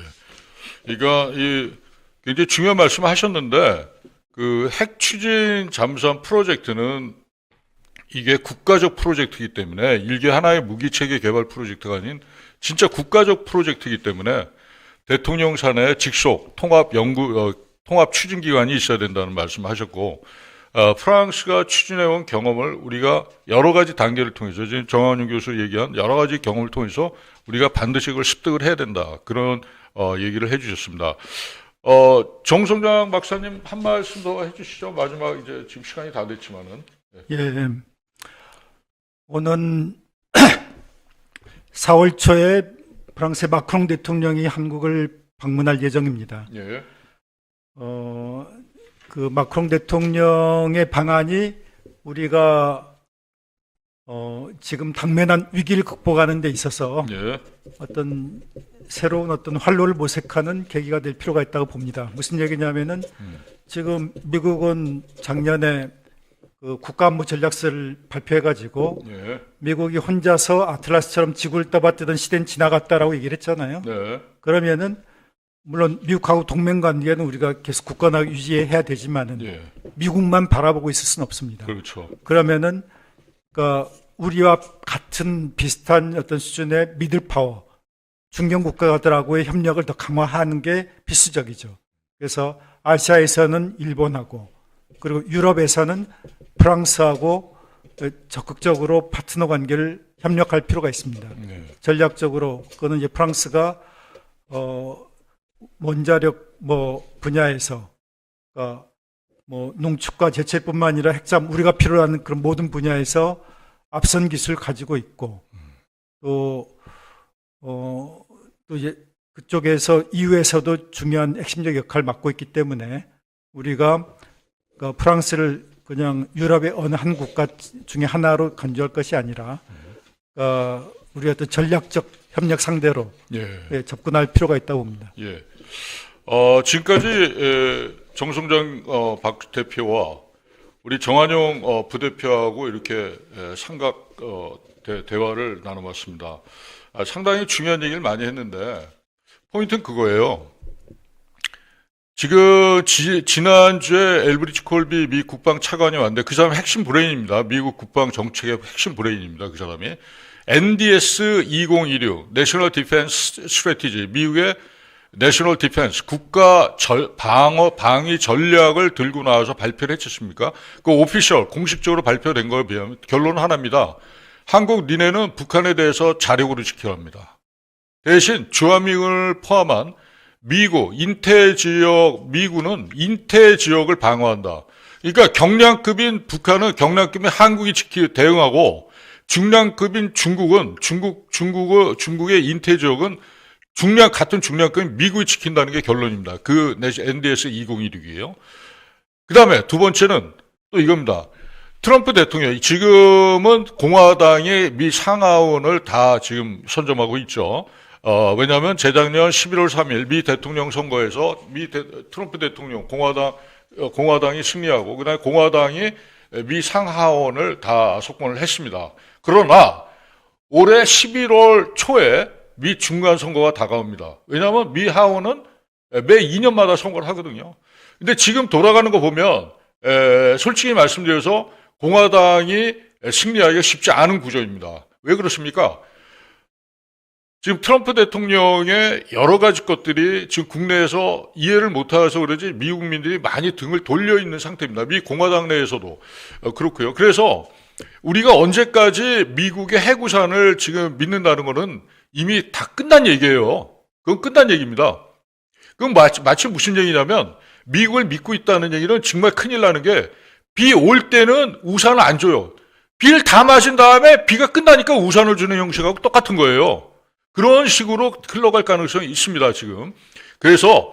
[SPEAKER 1] 그러니까 굉장히 중요한 말씀하셨는데 그 핵 추진 잠수함 프로젝트는 이게 국가적 프로젝트이기 때문에 일개 하나의 무기 체계 개발 프로젝트가 아닌 진짜 국가적 프로젝트이기 때문에 대통령 산하에 직속 통합 추진 기관이 있어야 된다는 말씀하셨고 프랑스가 추진해온 경험을 우리가 여러 가지 단계를 통해서 지금 정한윤 교수 얘기한 여러 가지 경험을 통해서 우리가 반드시 그걸 습득을 해야 된다 그런 얘기를 해주셨습니다. 정성장 박사님 한 말씀 더 해주시죠. 마지막 이제 지금 시간이 다 됐지만은.
[SPEAKER 2] 예. 오는 4월 초에 프랑스의 마크롱 대통령이 한국을 방문할 예정입니다.
[SPEAKER 1] 예.
[SPEAKER 2] 그 마크롱 대통령의 방안이 우리가 지금 당면한 위기를 극복하는 데 있어서
[SPEAKER 1] 예.
[SPEAKER 2] 어떤 새로운 어떤 활로를 모색하는 계기가 될 필요가 있다고 봅니다. 무슨 얘기냐면은 지금 미국은 작년에 그 국가안보 전략서를 발표해가지고
[SPEAKER 1] 예.
[SPEAKER 2] 미국이 혼자서 아틀라스처럼 지구를 떠받드던 시대는 지나갔다라고 얘기를 했잖아요.
[SPEAKER 1] 네.
[SPEAKER 2] 그러면은 물론 미국하고 동맹 관계는 우리가 계속 굳건하게 유지해야 되지만은
[SPEAKER 1] 예.
[SPEAKER 2] 미국만 바라보고 있을 수는 없습니다.
[SPEAKER 1] 그렇죠.
[SPEAKER 2] 그러면은 그러니까 우리와 같은 비슷한 어떤 수준의 미들 파워 중견 국가들하고의 협력을 더 강화하는 게 필수적이죠. 그래서 아시아에서는 일본하고 그리고 유럽에서는 프랑스하고 적극적으로 파트너 관계를 협력할 필요가 있습니다.
[SPEAKER 1] 네.
[SPEAKER 2] 전략적으로 그거는 이제 프랑스가 원자력 분야에서 농축과 제철뿐만 아니라 핵잠 우리가 필요로 하는 그런 모든 분야에서 앞선 기술을 가지고 있고 또 이제 그쪽에서 EU에서도 중요한 핵심적 역할을 맡고 있기 때문에 우리가 프랑스를 그냥 유럽의 어느 한 국가 중에 하나로 간주할 것이 아니라 우리가 또 전략적 협력 상대로 접근할 필요가 있다고 봅니다.
[SPEAKER 1] 예. 지금까지 정성장 박 대표와 우리 정한용 부대표하고 이렇게 삼각 대화를 나눠봤습니다. 상당히 중요한 얘기를 많이 했는데 포인트는 그거예요. 지금 지난주에 엘브리지 콜비 미 국방 차관이 왔는데 그 사람 핵심 브레인입니다. 미국 국방 정책의 핵심 브레인입니다. 그 사람이 NDS 2016 내셔널 디펜스 스트래티지 미국의 내셔널 디펜스 국가 방위 전략을 들고 나와서 발표를 했었습니까? 그 오피셜 공식적으로 발표된 거에 비하면 결론은 하나입니다. 한국 니네는 북한에 대해서 자력으로 지켜야 합니다. 대신 주한미군을 포함한 미군은 인태 지역을 방어한다. 그러니까 경량급인 북한은 경량급인 한국이 대응하고 중량급인 중국의 인태 지역은 같은 중량급인 미국이 지킨다는 게 결론입니다. 그 NDS 2016이에요. 그 다음에 두 번째는 또 이겁니다. 트럼프 대통령이 지금은 공화당이 미 상하원을 다 지금 선점하고 있죠. 왜냐하면 재작년 11월 3일 미 대통령 선거에서 트럼프 대통령 공화당이 승리하고 그다음에 공화당이 미 상하원을 다 석권을 했습니다. 그러나 올해 11월 초에 미 중간 선거가 다가옵니다. 왜냐하면 미 하원은 매 2년마다 선거를 하거든요. 근데 지금 돌아가는 거 보면 솔직히 말씀드려서 공화당이 승리하기가 쉽지 않은 구조입니다. 왜 그렇습니까? 지금 트럼프 대통령의 여러 가지 것들이 지금 국내에서 이해를 못해서 그러지 미국민들이 많이 등을 돌려 있는 상태입니다. 미 공화당 내에서도 그렇고요. 그래서 우리가 언제까지 미국의 해구산을 지금 믿는다는 것은 이미 다 끝난 얘기예요. 그건 끝난 얘기입니다. 그건 마치 무슨 얘기냐면 미국을 믿고 있다는 얘기는 정말 큰일 나는 게 비 올 때는 우산을 안 줘요. 비를 다 마신 다음에 비가 끝나니까 우산을 주는 형식하고 똑같은 거예요. 그런 식으로 흘러갈 가능성이 있습니다, 지금. 그래서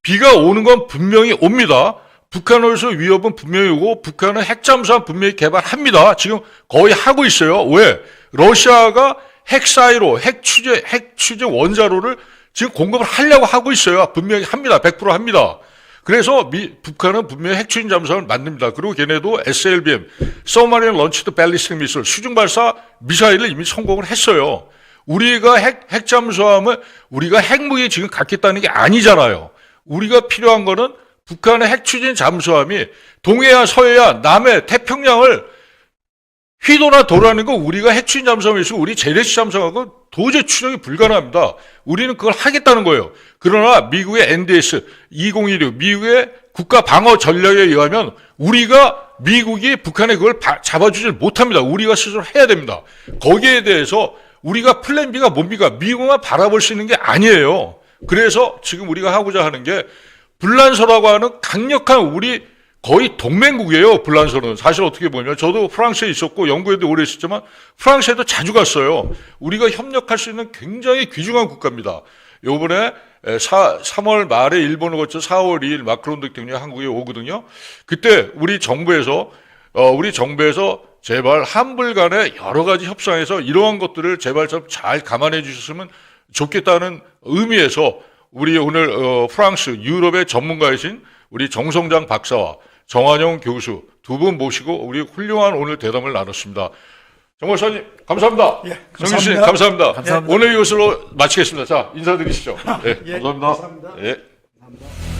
[SPEAKER 1] 비가 오는 건 분명히 옵니다. 북한으로서 위협은 분명히 오고 북한은 핵잠수함 분명히 개발합니다. 지금 거의 하고 있어요. 왜? 러시아가 핵사이로, 핵추제 원자로를 지금 공급을 하려고 하고 있어요. 분명히 합니다. 100% 합니다. 그래서 북한은 분명히 핵추진 잠수함을 만듭니다. 그리고 걔네도 SLBM, Submarine Launched Ballistic Missile, 수중발사 미사일을 이미 성공을 했어요. 우리가 핵잠수함을 우리가 핵무기 지금 갖겠다는 게 아니잖아요. 우리가 필요한 거는 북한의 핵추진 잠수함이 동해안, 서해안, 남해, 태평양을 휘도나 도라는 거 우리가 핵추진 잠수함이 있으면 우리 재래식 잠수함하고 도저히 추정이 불가능합니다. 우리는 그걸 하겠다는 거예요. 그러나 미국의 NDS 2016 미국의 국가 방어 전략에 의하면 미국이 북한에 그걸 잡아주질 못합니다. 우리가 스스로 해야 됩니다. 거기에 대해서 우리가 플랜 B가 뭡니까? 미국만 바라볼 수 있는 게 아니에요. 그래서 지금 우리가 하고자 하는 게 불란서라고 하는 강력한 우리 거의 동맹국이에요. 불란서는. 사실 어떻게 보면 저도 프랑스에 있었고 영국에도 오래 있었지만 프랑스에도 자주 갔어요. 우리가 협력할 수 있는 굉장히 귀중한 국가입니다. 요번에 3월 말에 일본을 거쳐 4월 2일 마크론 대통령이 한국에 오거든요. 그때 우리 정부에서 제발 한불 간의 여러 가지 협상에서 이러한 것들을 제발 좀 잘 감안해 주셨으면 좋겠다는 의미에서 우리 오늘 프랑스 유럽의 전문가이신 우리 정성장 박사와 정한용 교수 두 분 모시고 우리 훌륭한 오늘 대담을 나눴습니다. 정 박사님 감사합니다.
[SPEAKER 2] 예, 감사합니다.
[SPEAKER 1] 정신 씨 감사합니다.
[SPEAKER 3] 감사합니다.
[SPEAKER 1] 오늘 이것으로 마치겠습니다. 자 인사드리시죠. 네,
[SPEAKER 2] 예,
[SPEAKER 1] 감사합니다.
[SPEAKER 2] 감사합니다.
[SPEAKER 1] 예.
[SPEAKER 2] 감사합니다.